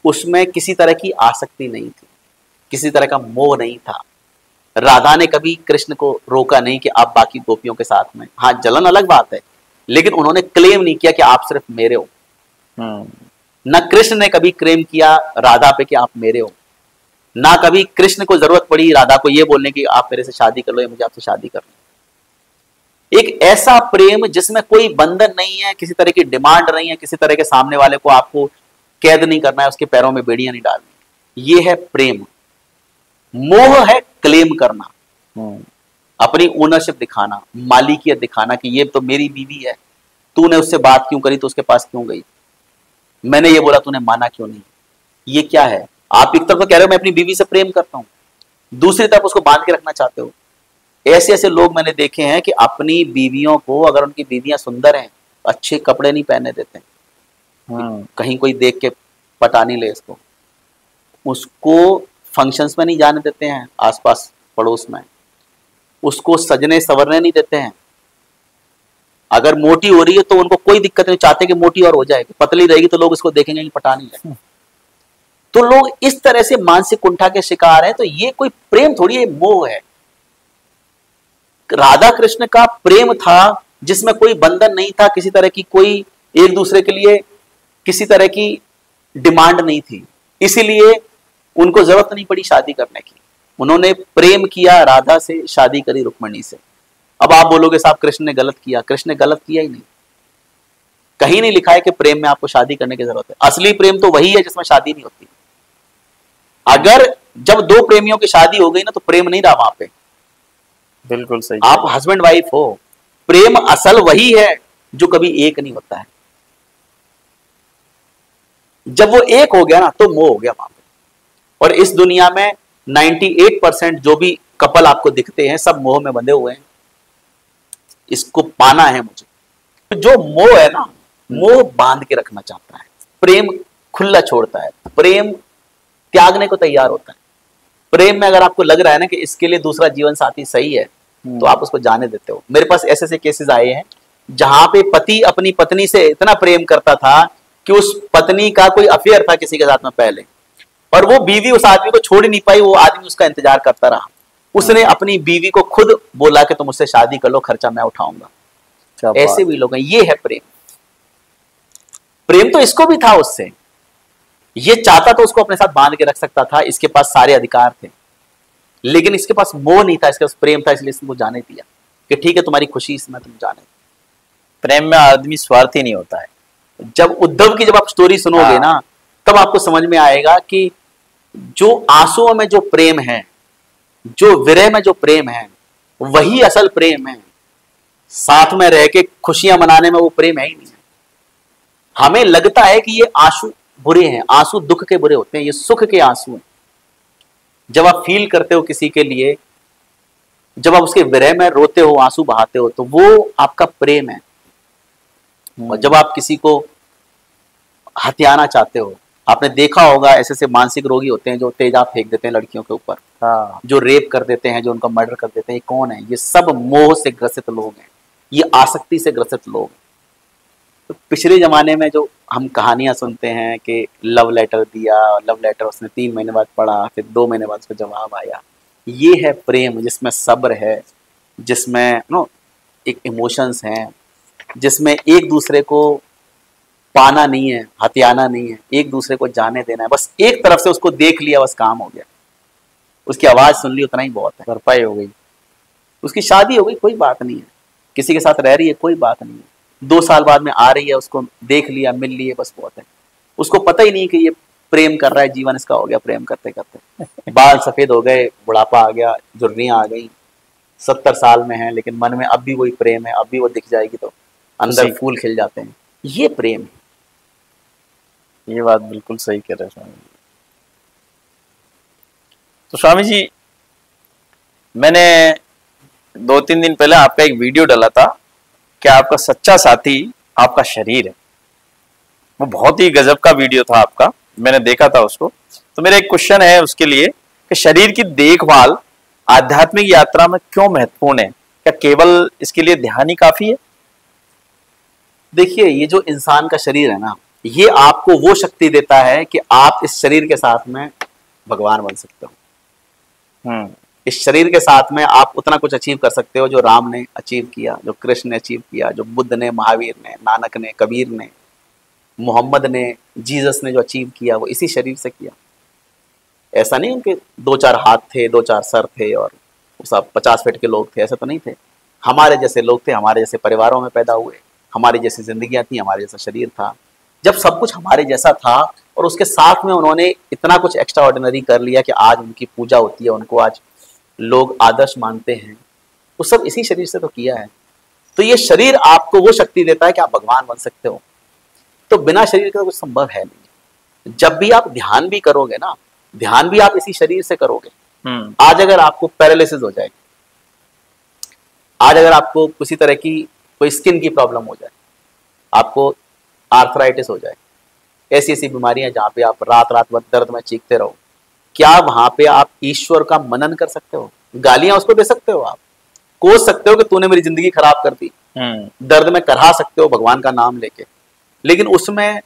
उसमें किसी तरह की आसक्ति नहीं थी, किसी तरह का मोह नहीं था। राधा ने कभी कृष्ण को रोका नहीं कि आप बाकी गोपियों के साथ में, हाँ जलन अलग बात है, लेकिन उन्होंने क्लेम नहीं किया कि आप सिर्फ मेरे हो। ना कृष्ण ने कभी क्लेम किया राधा पे कि आप मेरे हो, ना कभी कृष्ण को जरूरत पड़ी राधा को ये बोलने की आप मेरे से शादी कर लो या मुझे आपसे शादी करनी। एक ऐसा प्रेम जिसमें कोई बंधन नहीं है, किसी तरह की डिमांड नहीं है, किसी तरह के सामने वाले को आपको कैद नहीं करना है, उसके पैरों में बेड़ियां नहीं डालनी। ये है प्रेम। मोह है क्लेम करना, अपनी ओनरशिप दिखाना, मालिकियत दिखाना कि ये तो मेरी बीवी है, तूने उससे बात क्यों करी, तो उसके पास क्यों गई, मैंने ये बोला तूने माना क्यों नहीं। ये क्या है? आप एक तरफ तो कह रहे हो मैं अपनी बीवी से प्रेम करता हूं, दूसरी तरफ उसको बांध के रखना चाहते हो। ऐसे ऐसे लोग मैंने देखे हैं कि अपनी बीवियों को, अगर उनकी बीवियां सुंदर हैं, अच्छे कपड़े नहीं पहनने देते, कहीं कोई देख के पटा नहीं ले इसको, उसको फंक्शंस में नहीं जाने देते हैं, आसपास पड़ोस में उसको सजने संवरने नहीं देते हैं। अगर मोटी हो रही है तो उनको कोई दिक्कत नहीं, चाहते कि मोटी और हो जाएगी, पतली रहेगी तो लोग इसको देखेंगे कि पटा नहीं लगे। तो लोग इस तरह से मानसिक कुंठा के शिकार हैं। तो ये कोई प्रेम थोड़ी है, मोह है। राधा कृष्ण का प्रेम था जिसमें कोई बंधन नहीं था, किसी तरह की कोई एक दूसरे के लिए किसी तरह की डिमांड नहीं थी, इसीलिए उनको जरूरत नहीं पड़ी शादी करने की। उन्होंने प्रेम किया, राधा से शादी करी, रुक्मणी से। अब आप बोलोगे साहब कृष्ण ने गलत किया। कृष्ण ने गलत किया ही नहीं, कहीं नहीं लिखा है कि प्रेम में आपको शादी करने की जरूरत है। असली प्रेम तो वही है जिसमें शादी नहीं होती। अगर जब दो प्रेमियों की शादी हो गई ना, तो प्रेम नहीं रहा वहां पे। बिल्कुल सही। आप हस्बैंड वाइफ हो, प्रेम असल वही है जो कभी एक नहीं होता है। जब वो एक हो गया ना, तो मोह हो गया वहां पे। और इस दुनिया में 98% जो भी कपल आपको दिखते हैं, सब मोह में बंधे हुए हैं। इसको पाना है मुझे। तो जो मोह है ना, मोह बांध के रखना चाहता है, प्रेम खुला छोड़ता है, प्रेम त्यागने को तैयार होता है। प्रेम में अगर आपको लग रहा है ना कि इसके लिए दूसरा जीवन साथी सही है, तो आप उसको जाने देते हो। मेरे पास ऐसे ऐसे केसेस आए हैं जहां पे पति अपनी पत्नी से इतना प्रेम करता था कि उस पत्नी का कोई अफेयर था किसी के साथ में पहले, और वो बीवी उस आदमी को छोड़ नहीं पाई। वो आदमी उसका इंतजार करता रहा। उसने अपनी बीवी को खुद बोला कि तुम मुझसे शादी कर लो, खर्चा मैं उठाऊंगा। ऐसे भी लोग हैं। ये है प्रेम। प्रेम तो इसको भी था उससे, ये चाहता तो उसको अपने साथ बांध के रख सकता था, इसके पास सारे अधिकार थे, लेकिन इसके पास मोह नहीं था, इसके पास प्रेम था। इसलिए इसने जाने दिया कि ठीक है तुम्हारी खुशी इसमें, तुम जाने। प्रेम में आदमी स्वार्थी नहीं होता है। जब उद्धव की जब आप स्टोरी सुनोगे ना, तब आपको समझ में आएगा कि जो आंसुओं में जो प्रेम है, जो विरह में जो प्रेम है, वही असल प्रेम है। साथ में रह के खुशियां मनाने में वो प्रेम है ही नहीं है। हमें लगता है कि ये आंसू बुरे हैं, आंसू दुख के बुरे होते हैं, ये सुख के आंसू हैं। जब आप फील करते हो किसी के लिए, जब आप उसके विरह में रोते हो, आंसू बहाते हो, तो वो आपका प्रेम है। और जब आप किसी को हत्याना चाहते हो, आपने देखा होगा ऐसे ऐसे मानसिक रोगी होते हैं जो तेजाब फेंक देते हैं लड़कियों के ऊपर, जो रेप कर देते हैं, जो उनका मर्डर कर देते हैं। ये कौन है? ये सब मोह से ग्रसित लोग हैं, ये आसक्ति से ग्रसित लोग। तो पिछले जमाने में जो हम कहानियां सुनते हैं कि लव लेटर दिया, लव लेटर उसने 3 महीने बाद पढ़ा, फिर 2 महीने बाद उसका जवाब आया, ये है प्रेम जिसमें सब्र है, जिसमें एक इमोशंस हैं, जिसमें एक दूसरे को पाना नहीं है, हथियाना नहीं है, एक दूसरे को जाने देना है। बस एक तरफ से उसको देख लिया, बस काम हो गया, उसकी आवाज सुन ली, उतना ही बहुत है। भरपाई हो गई, उसकी शादी हो गई, कोई बात नहीं है। किसी के साथ रह रही है, कोई बात नहीं है। 2 साल बाद में आ रही है, उसको देख लिया, मिल लिए, बस बहुत है। उसको पता ही नहीं कि ये प्रेम कर रहा है, जीवन इसका हो गया प्रेम करते करते। बाल सफेद हो गए, बुढ़ापा आ गया, झुर्रियां आ गई, 70 साल में है, लेकिन मन में अब भी वही प्रेम है। अब भी वो दिख जाएगी तो अंदर फूल खिल जाते हैं। ये प्रेम है। ये बात बिल्कुल सही कह रहे हैं स्वामी जी। तो स्वामी जी, मैंने 2-3 दिन पहले आपका एक वीडियो डाला था कि आपका सच्चा साथी आपका शरीर है। वो बहुत ही गजब का वीडियो था आपका, मैंने देखा था उसको। तो मेरा एक क्वेश्चन है उसके लिए कि शरीर की देखभाल आध्यात्मिक यात्रा में क्यों महत्वपूर्ण है? क्या केवल इसके लिए ध्यान ही काफी है? देखिए, ये जो इंसान का शरीर है ना, ये आपको वो शक्ति देता है कि आप इस शरीर के साथ में भगवान बन सकते हो। इस शरीर के साथ में आप उतना कुछ अचीव कर सकते हो जो राम ने अचीव किया, जो कृष्ण ने अचीव किया, जो बुद्ध ने, महावीर ने, नानक ने, कबीर ने, मोहम्मद ने, जीसस ने जो अचीव किया, वो इसी शरीर से किया। ऐसा नहीं उनके 2-4 हाथ थे, 2-4 सर थे और वो सब 50 फीट के लोग थे, ऐसा तो नहीं थे। हमारे जैसे लोग थे, हमारे जैसे परिवारों में पैदा हुए, हमारी जैसी जिंदगियां थी, हमारे जैसा शरीर था। जब सब कुछ हमारे जैसा था और उसके साथ में उन्होंने इतना कुछ एक्स्ट्रा ऑर्डिनरी कर लिया कि आज उनकी पूजा होती है, उनको आज लोग आदर्श मानते हैं, वो सब इसी शरीर से तो किया है। तो ये शरीर आपको वो शक्ति देता है कि आप भगवान बन सकते हो। तो बिना शरीर का कुछ संभव है नहीं। जब भी आप ध्यान भी करोगे ना, ध्यान भी आप इसी शरीर से करोगे। आज अगर आपको पैरालिसिस हो जाए, आज अगर आपको किसी तरह की कोई स्किन की प्रॉब्लम हो जाए, आपको आर्थराइटिस हो जाए, ऐसी ऐसी बीमारियां जहां पे आप रात रात भर दर्द में चीखते रहो, क्या वहां पे आप ईश्वर का मनन कर सकते हो? गालियां उसको दे सकते हो, आप कोस सकते हो कि तूने मेरी जिंदगी खराब कर दी, दर्द में करहा सकते हो भगवान का नाम लेके, लेकिन उसमें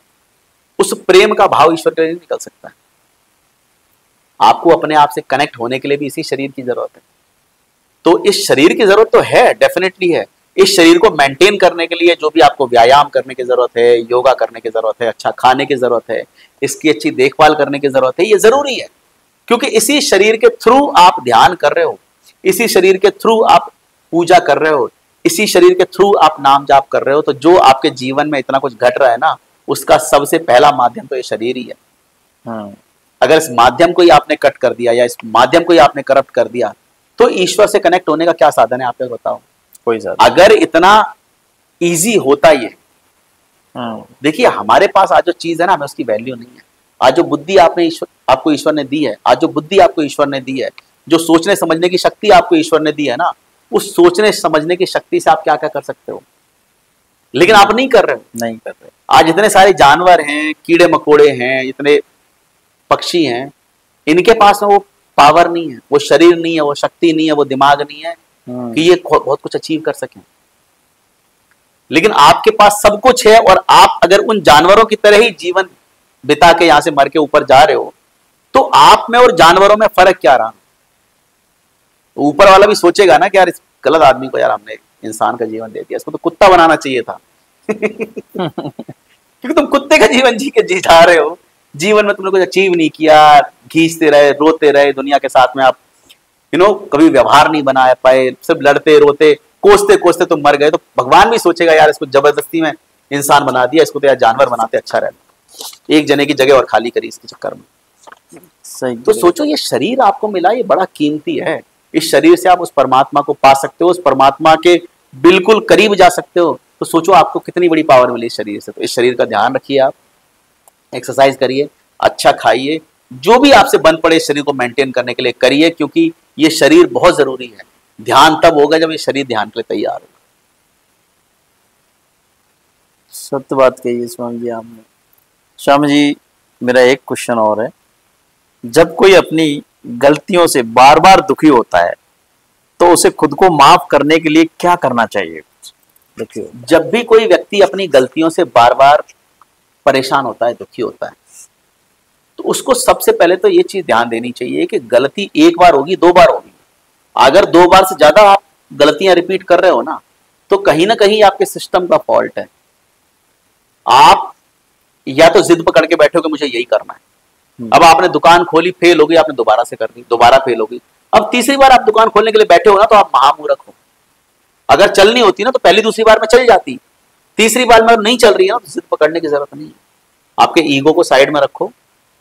उस प्रेम का भाव ईश्वर के लिए नहीं निकल सकता है। आपको अपने आप से कनेक्ट होने के लिए भी इसी शरीर की जरूरत है। तो इस शरीर की जरूरत तो है, डेफिनेटली है। इस शरीर को मेंटेन करने के लिए जो भी आपको व्यायाम करने की जरूरत है, योगा करने की जरूरत है, अच्छा खाने की जरूरत है, इसकी अच्छी देखभाल करने की जरूरत है, ये जरूरी है। क्योंकि इसी शरीर के थ्रू आप ध्यान कर रहे हो, इसी शरीर के थ्रू आप पूजा कर रहे हो, इसी शरीर के थ्रू आप नाम जाप कर रहे हो। तो जो आपके जीवन में इतना कुछ घट रहा है ना, उसका सबसे पहला माध्यम तो ये शरीर ही है। अगर इस माध्यम को ही आपने कट कर दिया या इस माध्यम को ही आपने करप्ट कर दिया, तो ईश्वर से कनेक्ट होने का क्या साधन है, आप बताओ? कोई साधन। अगर इतना इजी होता ये, देखिए हमारे पास आज जो चीज है ना, हमें उसकी वैल्यू नहीं है। आज जो बुद्धि आपको ईश्वर ने दी है, आज जो बुद्धि आपको ईश्वर ने दी है, जो सोचने समझने की शक्ति आपको ईश्वर ने दी है ना, उस सोचने समझने की शक्ति से आप क्या क्या कर सकते हो, लेकिन आप नहीं कर रहे हो। नहीं कर रहे। आज इतने सारे जानवर हैं, कीड़े मकोड़े हैं, इतने पक्षी हैं, इनके पास में वो पावर नहीं है, वो शरीर नहीं है, वो शक्ति नहीं है, वो दिमाग नहीं है कि ये बहुत कुछ अचीव कर सकें। लेकिन आपके पास सब कुछ है, और आप अगर उन जानवरों की तरह ही जीवन बिता के यहां से मर के ऊपर जा रहे हो, तो आप में और जानवरों में फर्क क्या रहा? ऊपर वाला भी सोचेगा ना कि यार इस गलत आदमी को यार हमने इंसान का जीवन दे दिया, इसको तो कुत्ता बनाना चाहिए था। क्योंकि तुम कुत्ते का जीवन जी जा रहे हो, जीवन में तुमने कुछ अचीव नहीं किया, घींचते रहे, रोते रहे दुनिया के साथ में, आप कभी व्यवहार नहीं बना पाए, सिर्फ लड़ते रोते कोसते कोसते तुम मर गए। तो भगवान भी सोचेगा यार इसको जबरदस्ती में इंसान बना दिया, इसको तो यार जानवर बनाते अच्छा रहता, एक जने की जगह और खाली करी इसके चक्कर में। सही। तो सोचो ये शरीर आपको मिला, ये बड़ा कीमती है। इस शरीर से आप उस परमात्मा को पा सकते हो, उस परमात्मा के बिल्कुल करीब जा सकते हो। तो सोचो आपको कितनी बड़ी पावर मिली इस शरीर से। तो इस शरीर का ध्यान रखिए, आप एक्सरसाइज करिए, अच्छा खाइए, जो भी आपसे बन पड़े इस शरीर को मेंटेन करने के लिए करिए, क्योंकि ये शरीर बहुत जरूरी है। ध्यान तब होगा जब ये शरीर ध्यान के लिए तैयार होगा। सत्य बात कही है स्वामी जी आपने। स्वामी जी, मेरा एक क्वेश्चन और है, जब कोई अपनी गलतियों से बार बार दुखी होता है तो उसे खुद को माफ करने के लिए क्या करना चाहिए? देखिए, जब भी कोई व्यक्ति अपनी गलतियों से बार बार परेशान होता है, दुखी होता है, तो उसको सबसे पहले तो ये चीज ध्यान देनी चाहिए कि गलती एक बार होगी, दो बार होगी। अगर दो बार से ज्यादा आप गलतियां रिपीट कर रहे हो ना, तो कहीं ना कहीं आपके सिस्टम का फॉल्ट है। आप या तो जिद पकड़ के बैठे हो कि मुझे यही करना है। अब आपने दुकान खोली, फेल हो गई, आपने दोबारा से कर दी, दोबारा फेल हो गई, अब तीसरी बार आप दुकान खोलने के लिए बैठे हो ना, तो आप महामूर्ख हो। अगर चलनी होती ना तो पहली दूसरी बार में चल जाती, तीसरी बार में नहीं चल रही है ना, तो जिद पकड़ने की जरूरत नहीं है। आपके ईगो को साइड में रखो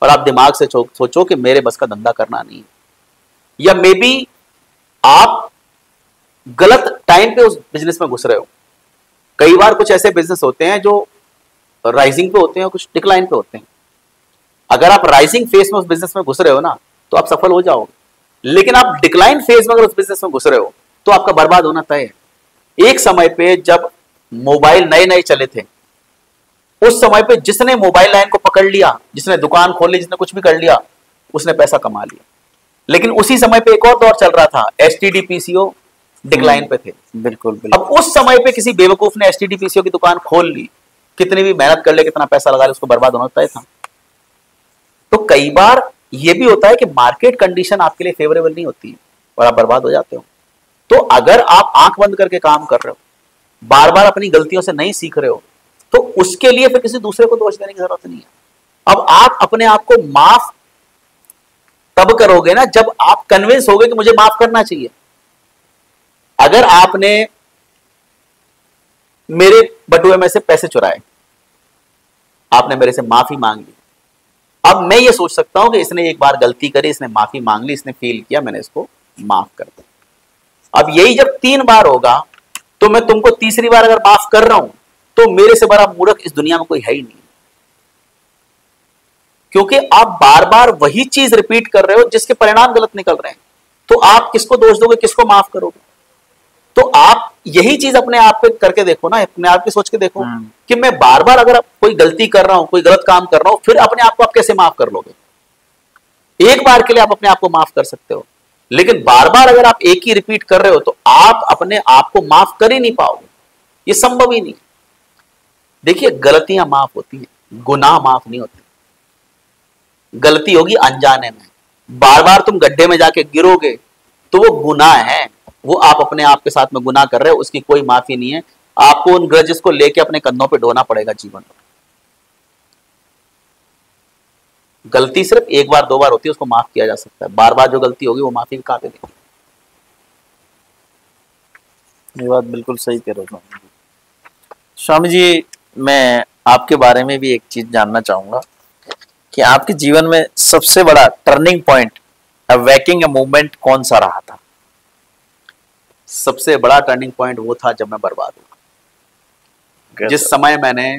और आप दिमाग से सोचो कि मेरे बस का धंधा करना नहीं है, या मे बी आप गलत टाइम पे उस बिजनेस में घुस रहे हो। कई बार कुछ ऐसे बिजनेस होते हैं जो राइजिंग पे होते हैं और कुछ डिक्लाइन पे होते हैं। अगर आप राइजिंग फेज में उस बिजनेस में घुस रहे हो ना, तो आप सफल हो जाओगे, लेकिन आप डिक्लाइन फेज में अगर उस बिजनेस में घुस रहे हो तो आपका बर्बाद होना तय है। एक समय पे जब मोबाइल नए नए चले थे, उस समय पे जिसने मोबाइल लाइन को पकड़ लिया, जिसने दुकान खोल ली, जिसने कुछ भी कर लिया, उसने पैसा कमा लिया। लेकिन उसी समय पे एक और दौर चल रहा था, एसटीडी पीसीओ डिक्लाइन पे थे। बिल्कुल बिल्कुल। अब उस समय पे किसी बेवकूफ ने एसटीडी पीसीओ की दुकान खोल ली, कितनी भी मेहनत कर ले, कितना पैसा लगा ले, उसको बर्बाद होना तय था। तो कई बार यह भी होता है कि मार्केट कंडीशन आपके लिए फेवरेबल नहीं होती और आप बर्बाद हो जाते हो। तो अगर आप आंख बंद करके काम कर रहे हो, बार बार अपनी गलतियों से नहीं सीख रहे हो, तो उसके लिए फिर किसी दूसरे को दोष देने की जरूरत नहीं है। अब आप अपने आप को माफ तब करोगे ना जब आप कन्विंस होगे कि मुझे माफ करना चाहिए। अगर आपने मेरे बटुए में से पैसे चुराए, आपने मेरे से माफी मांग ली, अब मैं ये सोच सकता हूं कि इसने एक बार गलती करी, इसने माफी मांग ली, इसने फील किया, मैंने इसको माफ कर दिया। अब यही जब 3 बार होगा, तो मैं तुमको तीसरी बार अगर माफ कर रहा हूं, तो मेरे से बड़ा मूर्ख इस दुनिया में कोई है ही नहीं। क्योंकि आप बार बार वही चीज रिपीट कर रहे हो जिसके परिणाम गलत निकल रहे हैं। तो आप किसको दोष दोगे, किसको माफ करोगे? तो आप यही चीज अपने आप पे करके देखो ना, अपने आप पे सोच के देखो कि मैं बार बार अगर कोई गलती कर रहा हूं, कोई गलत काम कर रहा हूं, फिर अपने आप को आप कैसे माफ कर लोगे? एक बार के लिए आप अपने आप को माफ कर सकते हो, लेकिन बार बार अगर आप एक ही रिपीट कर रहे हो तो आप अपने आप को माफ कर ही नहीं पाओगे। ये संभव ही नहीं। देखिए, गलतियां माफ होती हैं, गुनाह माफ नहीं होते। गलती होगी अनजाने में, बार बार तुम गड्ढे में जाके गिरोगे तो वो गुनाह है, वो आप अपने आप के साथ में गुनाह कर रहे हो, उसकी कोई माफी नहीं है। आपको उन ग्रजेस को लेके अपने कंधों पे ढोना पड़ेगा जीवन में। गलती सिर्फ एक बार दो बार होती है, उसको माफ किया जा सकता है, बार बार जो गलती होगी वो माफी के काबिल नहीं। ये बात बिल्कुल सही कह रहे हो स्वामी जी। मैं आपके बारे में भी एक चीज जानना चाहूंगा कि आपके जीवन में सबसे बड़ा टर्निंग पॉइंट, वेकिंग मूवमेंट कौन सा रहा था? सबसे बड़ा टर्निंग पॉइंट वो था जब मैं बर्बाद हुआ। जिस समय मैंने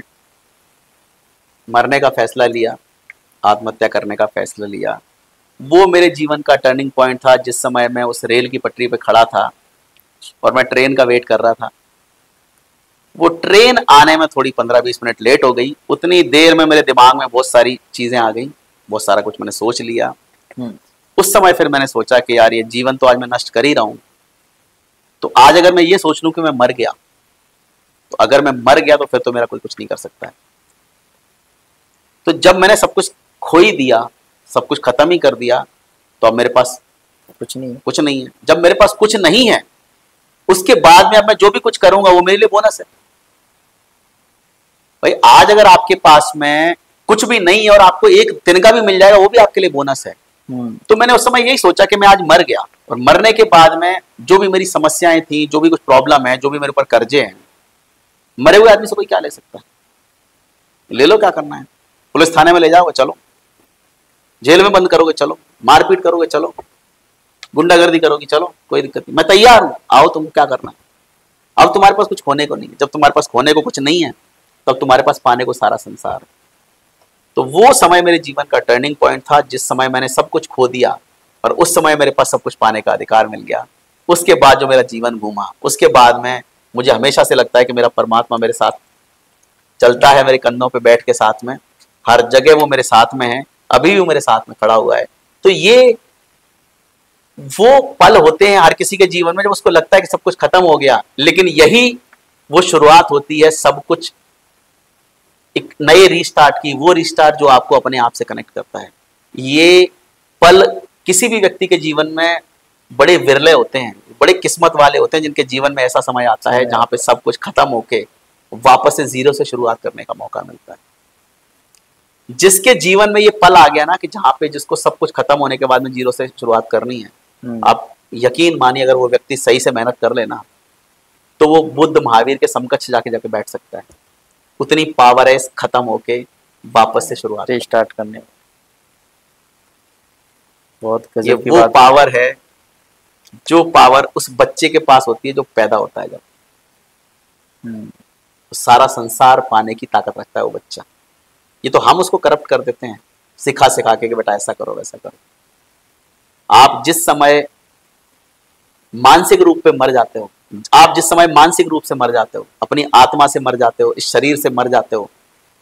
मरने का फैसला लिया, आत्महत्या करने का फैसला लिया, वो मेरे जीवन का टर्निंग पॉइंट था। जिस समय मैं उस रेल की पटरी पे खड़ा था और मैं ट्रेन का वेट कर रहा था, वो ट्रेन आने में थोड़ी 15-20 मिनट लेट हो गई। उतनी देर में मेरे दिमाग में बहुत सारी चीजें आ गई, बहुत सारा कुछ मैंने सोच लिया। उस समय फिर मैंने सोचा कि यार ये जीवन तो आज मैं नष्ट कर ही रहा हूं, तो आज अगर मैं ये सोच लूं कि मैं मर गया, तो अगर मैं मर गया तो फिर तो मेरा कोई कुछ नहीं कर सकता है। तो जब मैंने सब कुछ खो ही दिया, सब कुछ खत्म ही कर दिया, तो अब मेरे पास कुछ नहीं है। जब मेरे पास कुछ नहीं है, उसके बाद में अब मैं जो भी कुछ करूंगा वो मेरे लिए बोनस है। भाई आज अगर आपके पास में कुछ भी नहीं है और आपको एक तिनका भी मिल जाएगा, वो भी आपके लिए बोनस है। तो मैंने उस समय यही सोचा कि मैं आज मर गया, और मरने के बाद में जो भी मेरी समस्याएं थी, जो भी कुछ प्रॉब्लम है, जो भी मेरे ऊपर कर्जे हैं, मरे हुए आदमी से कोई क्या ले सकता है? ले लो, क्या करना है? पुलिस थाने में ले जाओगे, चलो। जेल में बंद करोगे, चलो। मारपीट करोगे, चलो। गुंडागर्दी करोगे, चलो, कोई दिक्कत नहीं, मैं तैयार हूं, आओ, तुम क्या करना है। अब तुम्हारे पास कुछ खोने को नहीं है। जब तुम्हारे पास खोने को कुछ नहीं है, तब तुम्हारे पास पाने को सारा संसार है। तो वो समय मेरे जीवन का टर्निंग पॉइंट था, जिस समय मैंने सब कुछ खो दिया और उस समय मेरे पास सब कुछ पाने का अधिकार मिल गया। उसके बाद जो मेरा जीवन घूमा, उसके बाद में मुझे हमेशा से लगता है कि मेरा परमात्मा मेरे साथ चलता है, मेरे कंधों पे बैठ के साथ में, हर जगह वो मेरे साथ में है, अभी भी वो मेरे साथ में खड़ा हुआ है। तो ये वो पल होते हैं हर किसी के जीवन में जब उसको लगता है कि सब कुछ खत्म हो गया, लेकिन यही वो शुरुआत होती है सब कुछ एक नए रिस्टार्ट की, वो रिस्टार्ट जो आपको अपने आप से कनेक्ट करता है। ये पल किसी भी व्यक्ति के जीवन में बड़े विरले होते हैं, बड़े किस्मत वाले होते हैं, जिनके जीवन में ऐसा समय आता है जहां पे सब कुछ खत्म होके वापस से जीरो से शुरुआत करने का मौका मिलता है। जिसके जीवन में ये पल आ गया ना कि जहां पे जिसको सब कुछ खत्म होने के बाद में जीरो से शुरुआत करनी है, आप यकीन मानिए अगर वो व्यक्ति सही से मेहनत कर लेना, तो वो बुद्ध महावीर के समकक्ष जाके बैठ सकता है। उतनी पावर है खत्म होके वापस से शुरुआत स्टार्ट करने में। बहुत ये वो पावर है, जो पावर उस बच्चे के पास होती है जो पैदा होता है जब, तो सारा संसार पाने की ताकत रखता है वो बच्चा। ये तो हम उसको करप्ट कर देते हैं, सिखा सिखा के कि बेटा ऐसा करो वैसा करो। आप जिस समय मानसिक रूप पे मर जाते हो, आप जिस समय मानसिक रूप से मर जाते हो, अपनी आत्मा से मर जाते हो, इस शरीर से मर जाते हो,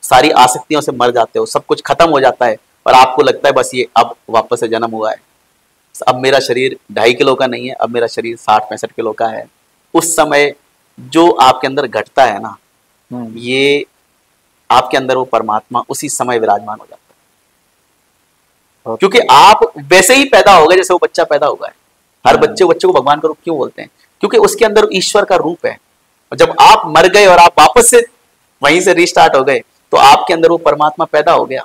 सारी आसक्तियों से मर जाते हो, सब कुछ खत्म हो जाता है और आपको लगता है बस ये अब वापस से जन्म हुआ है, अब मेरा शरीर 2.5 किलो का नहीं है, अब मेरा शरीर 60-65 किलो का है। उस समय जो आपके अंदर घटता है ना, ये आपके अंदर वो परमात्मा उसी समय विराजमान हो जाता है। क्योंकि आप वैसे ही पैदा हो गए जैसे वो बच्चा पैदा हुआ है। हर बच्चे को भगवान का रूप क्यों बोलते हैं? क्योंकि उसके अंदर ईश्वर का रूप है। और जब आप मर गए और आप वापस से वहीं से रिस्टार्ट हो गए, तो आपके अंदर वो परमात्मा पैदा हो गया।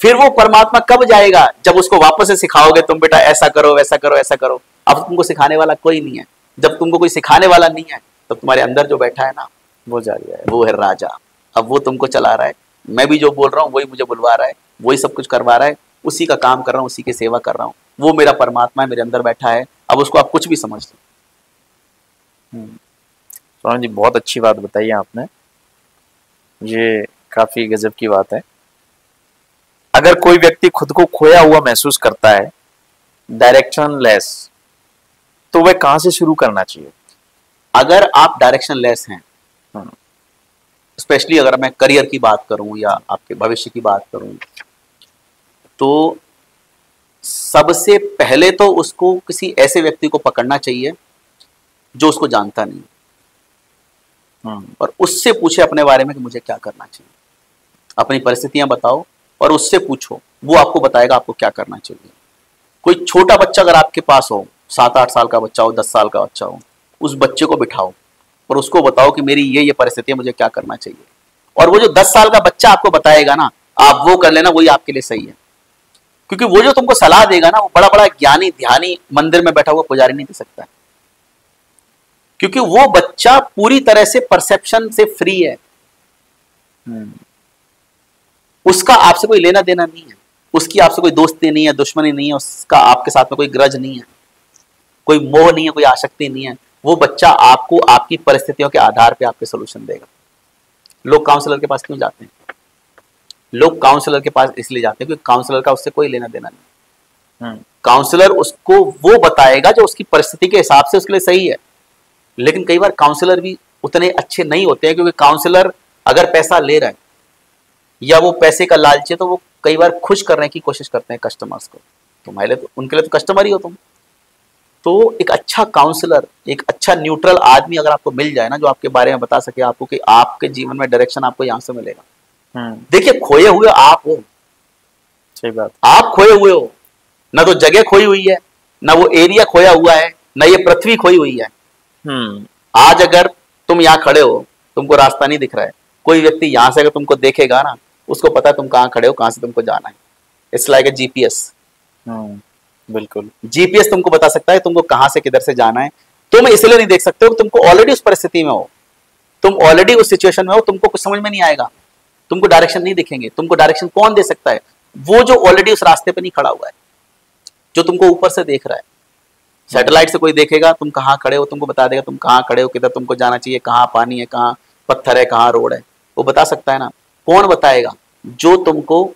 फिर वो परमात्मा कब जाएगा? जब उसको वापस से सिखाओगे, तुम बेटा ऐसा करो वैसा करो ऐसा करो। अब तुमको सिखाने वाला कोई नहीं है। जब तुमको कोई सिखाने वाला नहीं है, तब तुम्हारे अंदर जो बैठा है ना, वो जा रहा है, वो है राजा। अब वो तुमको चला रहा है। मैं भी जो बोल रहा हूँ वही मुझे बुलवा रहा है, वही सब कुछ करवा रहा है, उसी का काम कर रहा हूँ, उसी की सेवा कर रहा हूँ। वो मेरा परमात्मा है, मेरे अंदर बैठा है। अब उसको आप कुछ भी समझ लो। स्वामी जी बहुत अच्छी बात बताई आपने, ये काफी गजब की बात है। अगर कोई व्यक्ति खुद को खोया हुआ महसूस करता है, डायरेक्शन लेस, तो वह कहां से शुरू करना चाहिए? अगर आप डायरेक्शन लेस हैं, स्पेशली अगर मैं करियर की बात करूं या आपके भविष्य की बात करूं, तो सबसे पहले तो उसको किसी ऐसे व्यक्ति को पकड़ना चाहिए जो उसको जानता नहीं, और उससे पूछे अपने बारे में कि मुझे क्या करना चाहिए। अपनी परिस्थितियां बताओ और उससे पूछो, वो आपको बताएगा आपको क्या करना चाहिए। कोई छोटा बच्चा अगर आपके पास हो, 7-8 साल का बच्चा हो, 10 साल का बच्चा हो, उस बच्चे को बिठाओ और उसको बताओ कि मेरी ये परिस्थिति है, मुझे क्या करना चाहिए। और वो जो 10 साल का बच्चा आपको बताएगा ना, आप वो कर लेना, वही आपके लिए सही है। क्योंकि वो जो तुमको सलाह देगा ना, वो बड़ा बड़ा ज्ञानी ध्यानी मंदिर में बैठा हुआ पुजारी नहीं दे सकता है। क्योंकि वो बच्चा पूरी तरह से परसेप्शन से फ्री है। उसका आपसे कोई लेना देना नहीं है, उसकी आपसे कोई दोस्ती नहीं है, दुश्मनी नहीं है, उसका आपके साथ में कोई ग्रज नहीं है, कोई मोह नहीं है, कोई आसक्ति नहीं है। वो बच्चा आपको आपकी परिस्थितियों के आधार पे आपके सोल्यूशन देगा। लोग काउंसलर के पास क्यों जाते हैं? लोग काउंसलर के पास इसलिए जाते हैं क्योंकि काउंसलर का उससे कोई लेना देना नहीं। काउंसलर उसको वो बताएगा जो उसकी परिस्थिति के हिसाब से उसके लिए सही है। लेकिन कई बार काउंसलर भी उतने अच्छे नहीं होते हैं, क्योंकि काउंसलर अगर पैसा ले रहा है या वो पैसे का लालची है, तो वो कई बार खुश करने की कोशिश करते हैं कस्टमर्स को। तुम्हारे लिए तो, उनके लिए तो कस्टमर ही हो तुम। तो एक अच्छा काउंसलर, एक अच्छा न्यूट्रल आदमी अगर आपको मिल जाए ना, जो आपके बारे में बता सके आपको कि आपके जीवन में डायरेक्शन आपको यहां से मिलेगा। देखिए, खोए हुए आप हो। सही बात। आप खोए हुए हो, ना तो जगह खोई हुई है, ना वो एरिया खोया हुआ है, ना ये पृथ्वी खोई हुई है। आज अगर तुम यहाँ खड़े हो, तुमको रास्ता नहीं दिख रहा है, कोई व्यक्ति यहां से अगर तुमको देखेगा ना, उसको पता है तुम कहाँ खड़े हो, कहां से तुमको जाना है। It's like a GPS. बिल्कुल, जीपीएस तुमको बता सकता है तुमको कहां से किधर से जाना है। तुम इसलिए नहीं देख सकते हो, तुमको ऑलरेडी उस परिस्थिति में हो, तुम ऑलरेडी उस सिचुएशन में हो, तुमको कुछ समझ में नहीं आएगा, तुमको डायरेक्शन नहीं दिखेंगे। तुमको डायरेक्शन कौन दे सकता है? वो जो ऑलरेडी उस रास्ते पे नहीं खड़ा हुआ है, जो तुमको ऊपर से देख रहा है। सैटेलाइट से कोई देखेगा तुम कहाँ खड़े हो, तुमको बता देगा तुम कहाँ खड़े हो, किधर तुमको जाना चाहिए, कहाँ पानी है, कहाँ पत्थर है, कहाँ रोड है, वो बता सकता है ना। कौन बताएगा? जो तुमको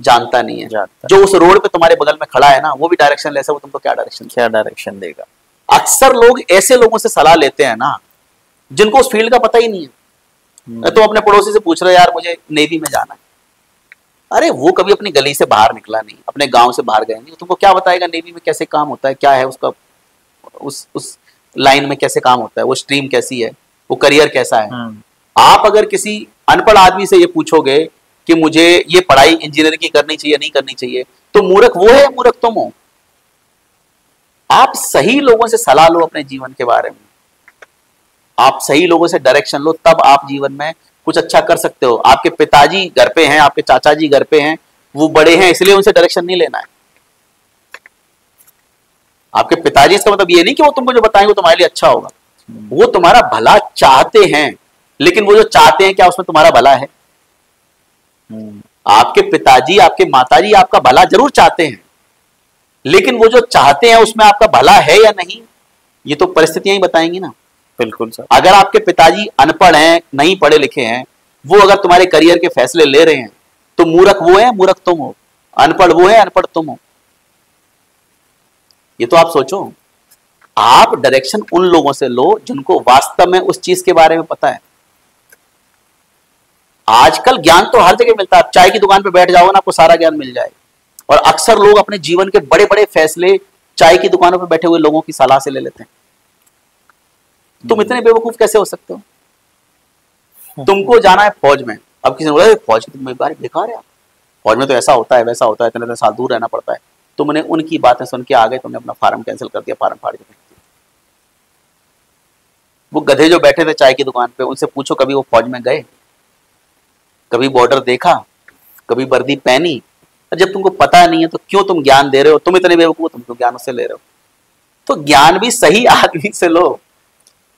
जानता नहीं है। जो उस रोड पे तुम्हारे बगल में खड़ा है ना, वो भी डायरेक्शन लेस है, वो तुमको क्या डायरेक्शन देगा? अक्सर लोग ऐसे लोगों से सलाह लेते हैं ना, जिनको उस फील्ड का पता ही नहीं है। तो अपने पड़ोसी से पूछ रहे हो, यार मुझे नेवी में जाना है। अरे वो कभी अपनी गली से बाहर निकला नहीं, अपने गांव से बाहर गया नहीं, तुमको क्या बताएगा नेवी में कैसे काम होता है, क्या है उसका, उस लाइन में कैसे काम होता है, वो स्ट्रीम कैसी है, वो करियर कैसा है। आप अगर किसी अनपढ़ आदमी से ये पूछोगे कि मुझे ये पढ़ाई इंजीनियरिंग की करनी चाहिए नहीं करनी चाहिए, तो मूर्ख वो है, मूर्ख तुम हो। आप सही लोगों से सलाह लो अपने जीवन के बारे में, आप सही लोगों से डायरेक्शन लो, तब आप जीवन में कुछ अच्छा कर सकते हो। आपके पिताजी घर पे हैं, आपके चाचा जी घर पे हैं, वो बड़े हैं, इसलिए उनसे डायरेक्शन नहीं लेना है। आपके पिताजी, इसका मतलब ये नहीं कि वो तुमको जो बताएंगे वो तुम्हारे लिए अच्छा होगा, वो तुम्हारा भला चाहते हैं, लेकिन वो जो चाहते हैं क्या उसमें तुम्हारा भला है? आपके पिताजी, आपके माताजी आपका भला जरूर चाहते हैं, लेकिन वो जो चाहते हैं उसमें आपका भला है या नहीं, ये तो परिस्थितियां ही बताएंगी ना। बिल्कुल सर। अगर आपके पिताजी अनपढ़ हैं, नहीं पढ़े लिखे हैं, वो अगर तुम्हारे करियर के फैसले ले रहे हैं, तो मूर्ख वो है, मूर्ख तुम हो, अनपढ़ वो है, अनपढ़ तुम हो। ये तो आप सोचो। आप डायरेक्शन उन लोगों से लो जिनको वास्तव में उस चीज के बारे में पता है। आजकल ज्ञान तो हर जगह मिलता है, आप चाय की दुकान पे बैठ जाओ ना, आपको सारा ज्ञान मिल जाएगा। और अक्सर लोग अपने जीवन के बड़े बड़े फैसले चाय की दुकानों पर बैठे हुए लोगों की सलाह से ले लेते हैं। तुम इतने बेवकूफ कैसे हो सकते हो? तुमको जाना है फौज में, अब किसी ने बोला फौज की बेकार है, फौज में तो ऐसा होता है वैसा होता है, इतने साल दूर रहना पड़ता है। तुमने उनकी बातें सुन के आ गए, तुमने अपना फार्म कैंसिल कर दिया, फार्म फाड़ के फेंक दिया। वो गधे जो बैठे थे चाय की दुकान पे, उनसे पूछो कभी वो फौज में गए, कभी बॉर्डर देखा, कभी वर्दी पहनी? जब तुमको पता नहीं है तो क्यों तुम ज्ञान दे रहे हो? तुम इतने बेवकूफ, तुम क्यों ज्ञान उससे ले रहे हो? तो ज्ञान भी सही आदमी से लो।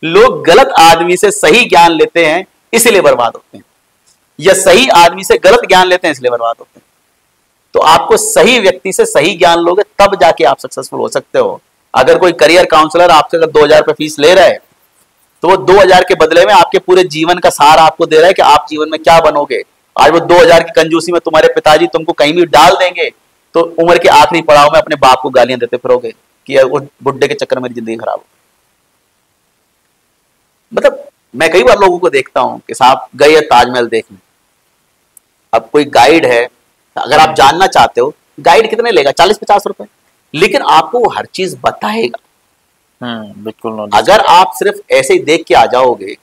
लोग गलत आदमी से सही ज्ञान लेते हैं इसलिए बर्बाद होते हैं, या सही आदमी से गलत ज्ञान लेते हैं इसलिए बर्बाद होते हैं। तो आपको सही व्यक्ति से सही ज्ञान लोगे तब जाके आप सक्सेसफुल हो सकते हो। अगर कोई करियर काउंसलर आपसे अगर 2000 रुपए फीस ले रहा है, तो वो 2000 के बदले में आपके पूरे जीवन का सार आपको दे रहा है कि आप जीवन में क्या बनोगे। आज वो 2000 की कंजूसी में तुम्हारे पिताजी तुमको कहीं भी डाल देंगे, तो उम्र के आखिरी पड़ाव में अपने बाप को गालियां देते फिरोगे कि वो बुड्ढे के चक्कर में मेरी जिंदगी खराब हो। मतलब मैं कई बार लोगों को देखता हूं कि साहब गए ताजमहल देखने, अब कोई गाइड है, अगर आप जानना चाहते हो गाइड कितने लेगा, 40-50 रुपए, लेकिन आपको वो हर चीज बताएगा। बिल्कुल। अगर आप सिर्फ ऐसे ही देख के आ जाओगे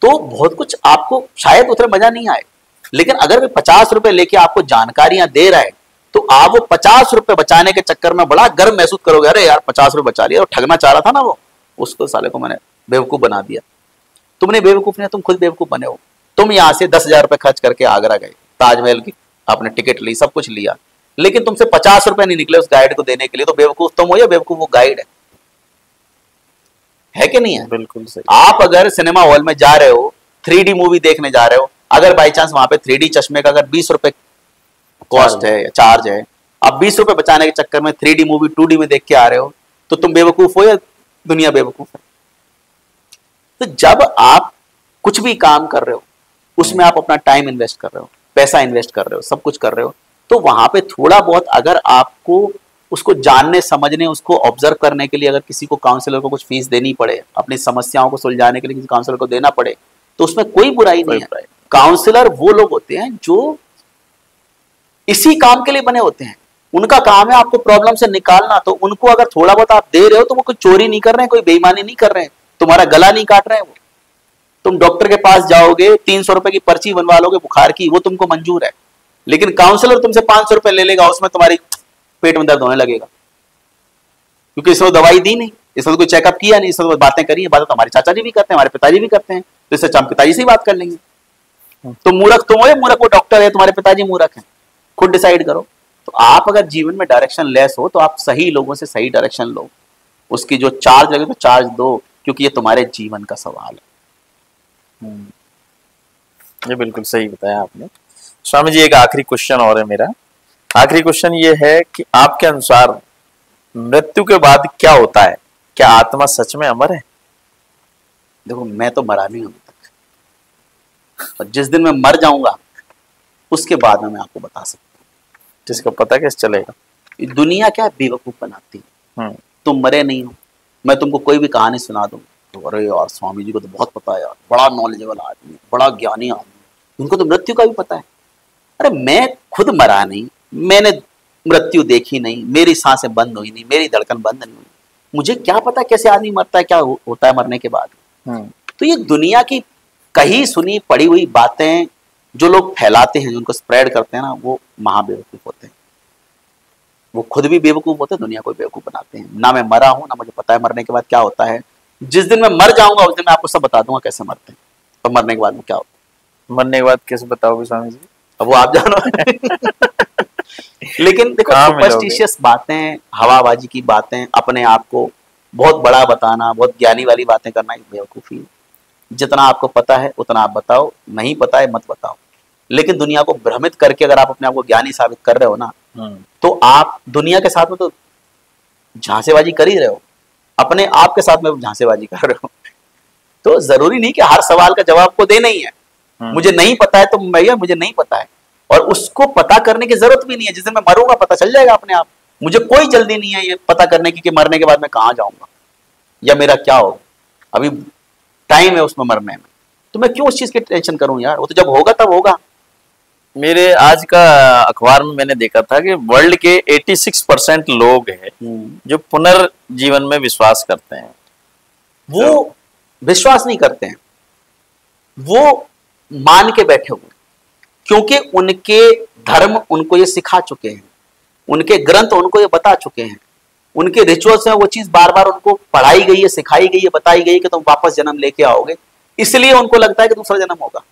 तो बहुत कुछ आपको शायद उतना मजा नहीं आए, लेकिन अगर वे 50 रुपए लेके आपको जानकारियां दे रहा है तो आप वो 50 रुपए बचाने के चक्कर में बड़ा गर्व महसूस करोगे, अरे यार 50 रुपए बचा लिया, तो ठगना चाह रहा था ना वो, उसको साले को मैंने बेवकूफ बना दिया। तुमने बेवकूफ नहीं, तुम खुद बेवकूफ बने हो। तुम यहाँ से 10,000 रुपए खर्च करके आगरा गए, ताजमहल की आपने टिकट ली, सब कुछ लिया, लेकिन तुमसे 50 रुपए नहीं निकले उस गाइड को देने के लिए, तो बेवकूफ तुम हो या बेवकूफ वो गाइड है कि नहीं है? बिल्कुल सही। आप अगर सिनेमा हॉल में जा रहे हो, 3D मूवी देखने जा रहे हो, अगर बाई चांस वहां पे 3D चश्मे का अगर 20 रुपए कॉस्ट है, चार्ज है, आप 20 रुपए बचाने के चक्कर में 3D मूवी 2D में देख के आ रहे हो, तो तुम बेवकूफ हो या दुनिया बेवकूफ है? तो जब आप कुछ भी काम कर रहे हो, उसमें आप अपना टाइम इन्वेस्ट कर रहे हो, पैसा इन्वेस्ट कर रहे हो, सब कुछ कर रहे हो, तो वहां पे थोड़ा बहुत अगर आपको उसको जानने समझने, उसको ऑब्जर्व करने के लिए अगर किसी को काउंसलर को कुछ फीस देनी पड़े, अपनी समस्याओं को सुलझाने के लिए किसी काउंसलर को देना पड़े, तो उसमें कोई बुराई नहीं है। काउंसलर वो लोग होते हैं जो इसी काम के लिए बने होते हैं, उनका काम है आपको प्रॉब्लम से निकालना। तो उनको अगर थोड़ा बहुत आप दे रहे हो तो वो कोई चोरी नहीं कर रहे हैं, कोई बेईमानी नहीं कर रहे हैं, तुम्हारा गला नहीं काट रहे हैं वो। तुम डॉक्टर के पास जाओगे, 300 रुपए की पर्ची बनवा लोगे बुखार की, वो तुमको मंजूर है, लेकिन काउंसलर तुमसे 500 रुपए ले लेगा, उसमें तुम्हारी पेट में दर्द होने लगेगा, क्योंकि इसने दवाई दी नहीं, इसने कोई चेकअप किया नहीं, इसने बातें करी है। बातें तो हमारे चाचा जी भी करते हैं, हमारे पिताजी भी करते हैं, तो इससे हम पिताजी से ही बात कर लेंगे। तो मूर्ख तुम हो या मूर्ख वो डॉक्टर है, तुम्हारे पिताजी मूर्ख हैं, खुद डिसाइड करो। तो आप अगर जीवन में डायरेक्शन लेस हो, तो आप सही लोगों से सही डायरेक्शन लो, उसकी जो चार्ज लगे तो चार्ज दो, क्योंकि ये तुम्हारे जीवन का सवाल है। ये बिल्कुल सही बताया आपने। स्वामी जी, एक आखिरी क्वेश्चन और है मेरा। आखिरी क्वेश्चन ये है कि आपके अनुसार मृत्यु के बाद क्या होता है? क्या आत्मा सच में अमर है? देखो, मैं तो मरा नहीं हूं अभी तक, और जिस दिन मैं मर जाऊंगा उसके बाद में मैं आपको बता सकता हूँ। जिसको पता कैसे चलेगा? दुनिया क्या बेवकूफ बनाती है। तुम मरे नहीं हो, मैं तुमको कोई भी कहानी सुना दूं तो अरे यार स्वामी जी को तो बहुत पता है यार, बड़ा नॉलेजेबल आदमी, बड़ा ज्ञानी आदमी, उनको तो मृत्यु का भी पता है। अरे मैं खुद मरा नहीं, मैंने मृत्यु देखी नहीं, मेरी सांसें बंद हुई नहीं, मेरी धड़कन बंद नहीं हुई, मुझे क्या पता कैसे आदमी मरता है, क्या होता है मरने के बाद। तो ये दुनिया की कही सुनी पड़ी हुई बातें जो लोग फैलाते हैं, जिनको स्प्रेड करते हैं ना, वो महाबेवकूफ होते हैं। वो खुद भी बेवकूफ होते हैं, दुनिया को बेवकूफ बनाते हैं। ना मैं मरा हूं, ना मुझे पता है मरने के बाद क्या होता है। जिस दिन मैं मर जाऊंगा उस दिन मैं आपको सब बता दूंगा कैसे मरते हैं और मरने के बाद में क्या होता है। मरने के बाद कैसे बताओगे स्वामी जी? अब वो आप जानो। लेकिन देखो, सुपरस्टिशियस बातें, हवाबाजी की बातें, अपने आप को बहुत बड़ा बताना, बहुत ज्ञानी वाली बातें करना एक बेवकूफी है। जितना आपको पता है उतना आप बताओ, नहीं पता है मत बताओ। लेकिन दुनिया को भ्रमित करके अगर आप अपने आप को ज्ञानी साबित कर रहे हो ना, तो आप दुनिया के साथ में तो झांसेबाजी कर ही रहे हो, अपने आप के साथ में झांसेबाजी कर रहे हो। तो जरूरी नहीं कि हर सवाल का जवाब को देना ही है। मुझे नहीं पता है तो भैया मुझे नहीं पता है, और उसको पता करने की जरूरत भी नहीं है। जिस दिन मैं मरूंगा पता चल जाएगा अपने आप। मुझे कोई जल्दी नहीं है ये पता करने की कि मरने के बाद मैं कहां जाऊंगा या मेरा क्या होगा। अभी टाइम है उसमें मरने में, तो मैं क्यों उस चीज की टेंशन करूं यार, वो तो जब होगा तब होगा। मेरे आज का अखबार में मैंने देखा था कि वर्ल्ड के 86% लोग हैं जो पुनर्जीवन में विश्वास करते हैं। वो विश्वास नहीं करते हैं, वो मान के बैठे हुए, क्योंकि उनके धर्म उनको ये सिखा चुके हैं, उनके ग्रंथ उनको ये बता चुके हैं, उनके रिचुअल्स में वो चीज बार बार उनको पढ़ाई गई है, सिखाई गई है, बताई गई है कि तुम वापस जन्म लेके आओगे। इसलिए उनको लगता है कि दूसरा जन्म होगा।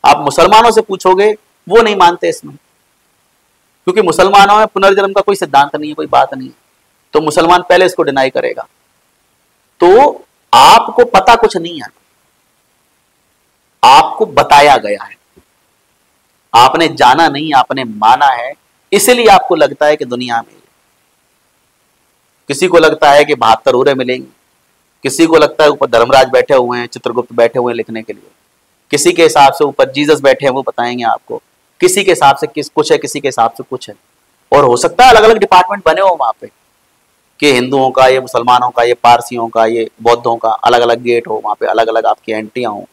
आप मुसलमानों से पूछोगे, वो नहीं मानते इसमें, क्योंकि मुसलमानों में पुनर्जन्म का कोई सिद्धांत नहीं है, कोई बात नहीं है। तो मुसलमान पहले इसको डिनाई करेगा। तो आपको पता कुछ नहीं है, आपको बताया गया है, आपने जाना नहीं, आपने माना है, इसलिए आपको लगता है कि दुनिया में किसी को लगता है कि 72 उरे मिलेंगे, किसी को लगता है ऊपर धर्मराज बैठे हुए हैं, चित्रगुप्त बैठे हुए हैं लिखने के लिए, किसी के हिसाब से ऊपर जीसस बैठे हैं वो बताएंगे आपको, किसी के हिसाब से कुछ है, किसी के हिसाब से कुछ है। और हो सकता है अलग अलग डिपार्टमेंट बने हो वहां पे, कि हिंदुओं का, ये मुसलमानों का, ये पारसियों का, ये बौद्धों का, अलग अलग गेट हो वहां पे, अलग अलग आपकी एंट्रियां हो,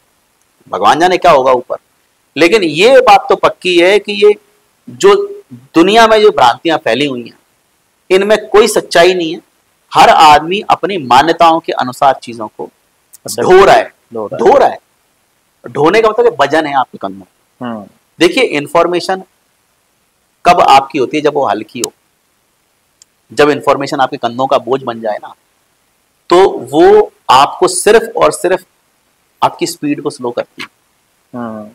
भगवान जाने क्या होगा ऊपर। लेकिन ये बात तो पक्की है कि ये जो दुनिया में जो भ्रांतियां फैली हुई हैं, इनमें कोई सच्चाई नहीं है। हर आदमी अपनी मान्यताओं के अनुसार चीजों को ढो रहा है। ढोने का मतलब वजन है आपके कंधों। देखिए, इंफॉर्मेशन कब आपकी होती है? जब वो हल्की हो, जब इंफॉर्मेशन आपके कंधों का बोझ बन जाए ना, तो वो आपको सिर्फ और सिर्फ आपकी स्पीड को स्लो करती है।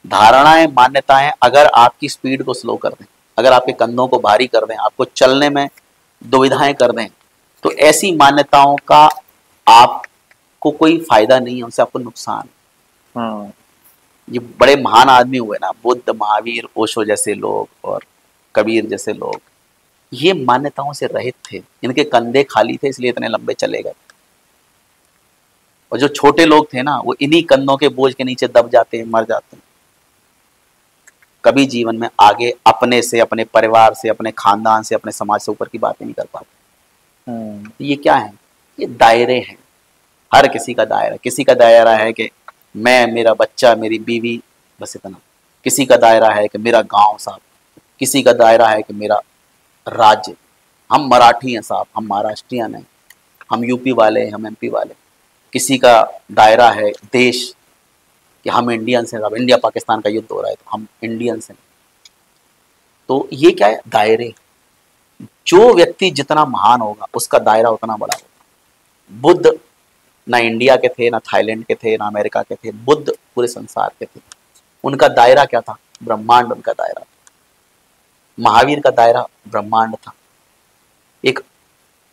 धारणाएं, मान्यताएं अगर आपकी स्पीड को स्लो कर दें, अगर आपके कंधों को भारी कर दें, आपको चलने में दुविधाएं कर दें, तो ऐसी मान्यताओं का आपको कोई फायदा नहीं है, उनसे आपको नुकसान है। ये बड़े महान आदमी हुए ना, बुद्ध, महावीर, ओशो जैसे लोग और कबीर जैसे लोग, ये मान्यताओं से रहित थे, इनके कंधे खाली थे, इसलिए इतने लंबे चले गए। और जो छोटे लोग थे ना, वो इन्हीं कंधों के बोझ के नीचे दब जाते हैं, मर जाते हैं। कभी जीवन में आगे अपने से, अपने परिवार से, अपने खानदान से, अपने समाज से ऊपर की बातें नहीं कर पाते। ये क्या है? ये दायरे हैं। हर किसी का दायरा, किसी का दायरा है कि मैं, मेरा बच्चा, मेरी बीवी, बस इतना। किसी का दायरा है कि मेरा गांव साहब, किसी का दायरा है कि मेरा राज्य, हम मराठी हैं साहब, हम महाराष्ट्रियन हैं, हम यूपी वाले, हम एमपी वाले। किसी का दायरा है देश कि हम इंडियंस हैं, अब इंडिया पाकिस्तान का युद्ध हो रहा है तो हम इंडियंस हैं। तो ये क्या है? दायरे। जो व्यक्ति जितना महान होगा उसका दायरा उतना बड़ा होगा। बुद्ध ना इंडिया के थे, ना थाईलैंड के थे, ना अमेरिका के थे, बुद्ध पूरे संसार के थे। उनका दायरा क्या था? ब्रह्मांड उनका दायरा था। महावीर का दायरा ब्रह्मांड था।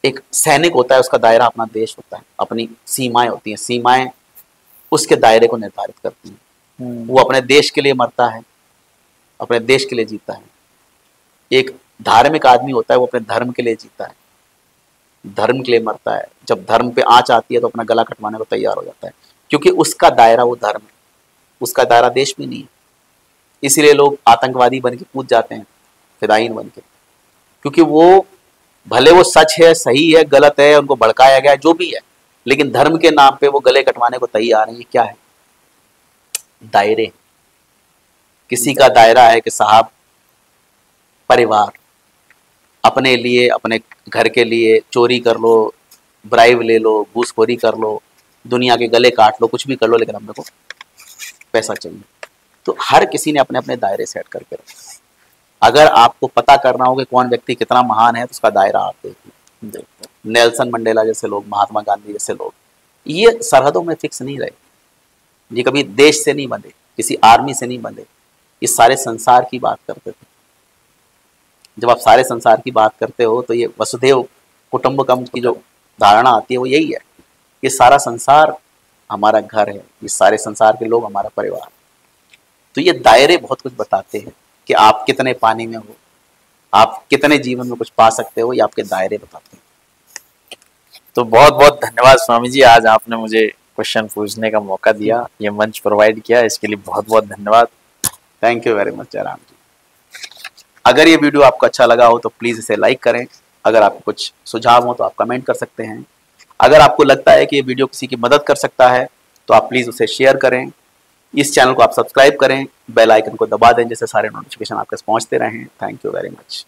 एक सैनिक होता है, उसका दायरा अपना देश होता है, अपनी सीमाएं होती हैं, सीमाएं उसके दायरे को निर्धारित करती हैं। वो अपने देश के लिए मरता है, अपने देश के लिए जीता है। एक धार्मिक आदमी होता है, वो अपने धर्म के लिए जीता है, धर्म के लिए मरता है। जब धर्म पे आंच आती है तो अपना गला कटवाने को तैयार हो जाता है, क्योंकि उसका दायरा वो धर्म है, उसका दायरा देश में नहीं है। इसीलिए लोग आतंकवादी बन के कूद जाते हैं, फिदायीन बन के, क्योंकि वो भले वो सच है, सही है, गलत है, उनको भड़काया गया, जो भी है, लेकिन धर्म के नाम पे वो गले कटवाने को तैयार है। ये क्या है? दायरे। किसी का दायरा है कि साहब परिवार, अपने लिए, अपने घर के लिए चोरी कर लो, ब्राइब ले लो, घूसखोरी कर लो, दुनिया के गले काट लो, कुछ भी कर लो, लेकिन हमने को पैसा चाहिए। तो हर किसी ने अपने अपने दायरे सेट करके रखे। अगर आपको पता करना हो कि कौन व्यक्ति कितना महान है तो उसका दायरा आप देखिए। नेल्सन मंडेला जैसे लोग, महात्मा गांधी जैसे लोग, ये सरहदों में फिक्स नहीं रहे, ये कभी देश से नहीं बंधे, किसी आर्मी से नहीं बंधे, ये सारे संसार की बात करते थे। जब आप सारे संसार की बात करते हो तो ये वसुधैव कुटुंबकम की जो धारणा आती है वो यही है, ये सारा संसार हमारा घर है, ये सारे संसार के लोग हमारा परिवार। तो ये दायरे बहुत कुछ बताते हैं कि आप कितने पानी में हो, आप कितने जीवन में कुछ पा सकते हो, ये आपके दायरे बताते हैं। तो बहुत बहुत धन्यवाद स्वामी जी, आज आपने मुझे क्वेश्चन पूछने का मौका दिया, ये मंच प्रोवाइड किया, इसके लिए बहुत बहुत धन्यवाद। Thank you very much Jairam ji. अगर ये वीडियो आपको अच्छा लगा हो तो प्लीज़ इसे लाइक करें। अगर आपको कुछ सुझाव हो तो आप कमेंट कर सकते हैं। अगर आपको लगता है कि ये वीडियो किसी की मदद कर सकता है तो आप प्लीज़ उसे शेयर करें। इस चैनल को आप सब्सक्राइब करें, बेल आइकन को दबा दें जिससे सारे नोटिफिकेशन आपके पास पहुंचते रहें। Thank you very much.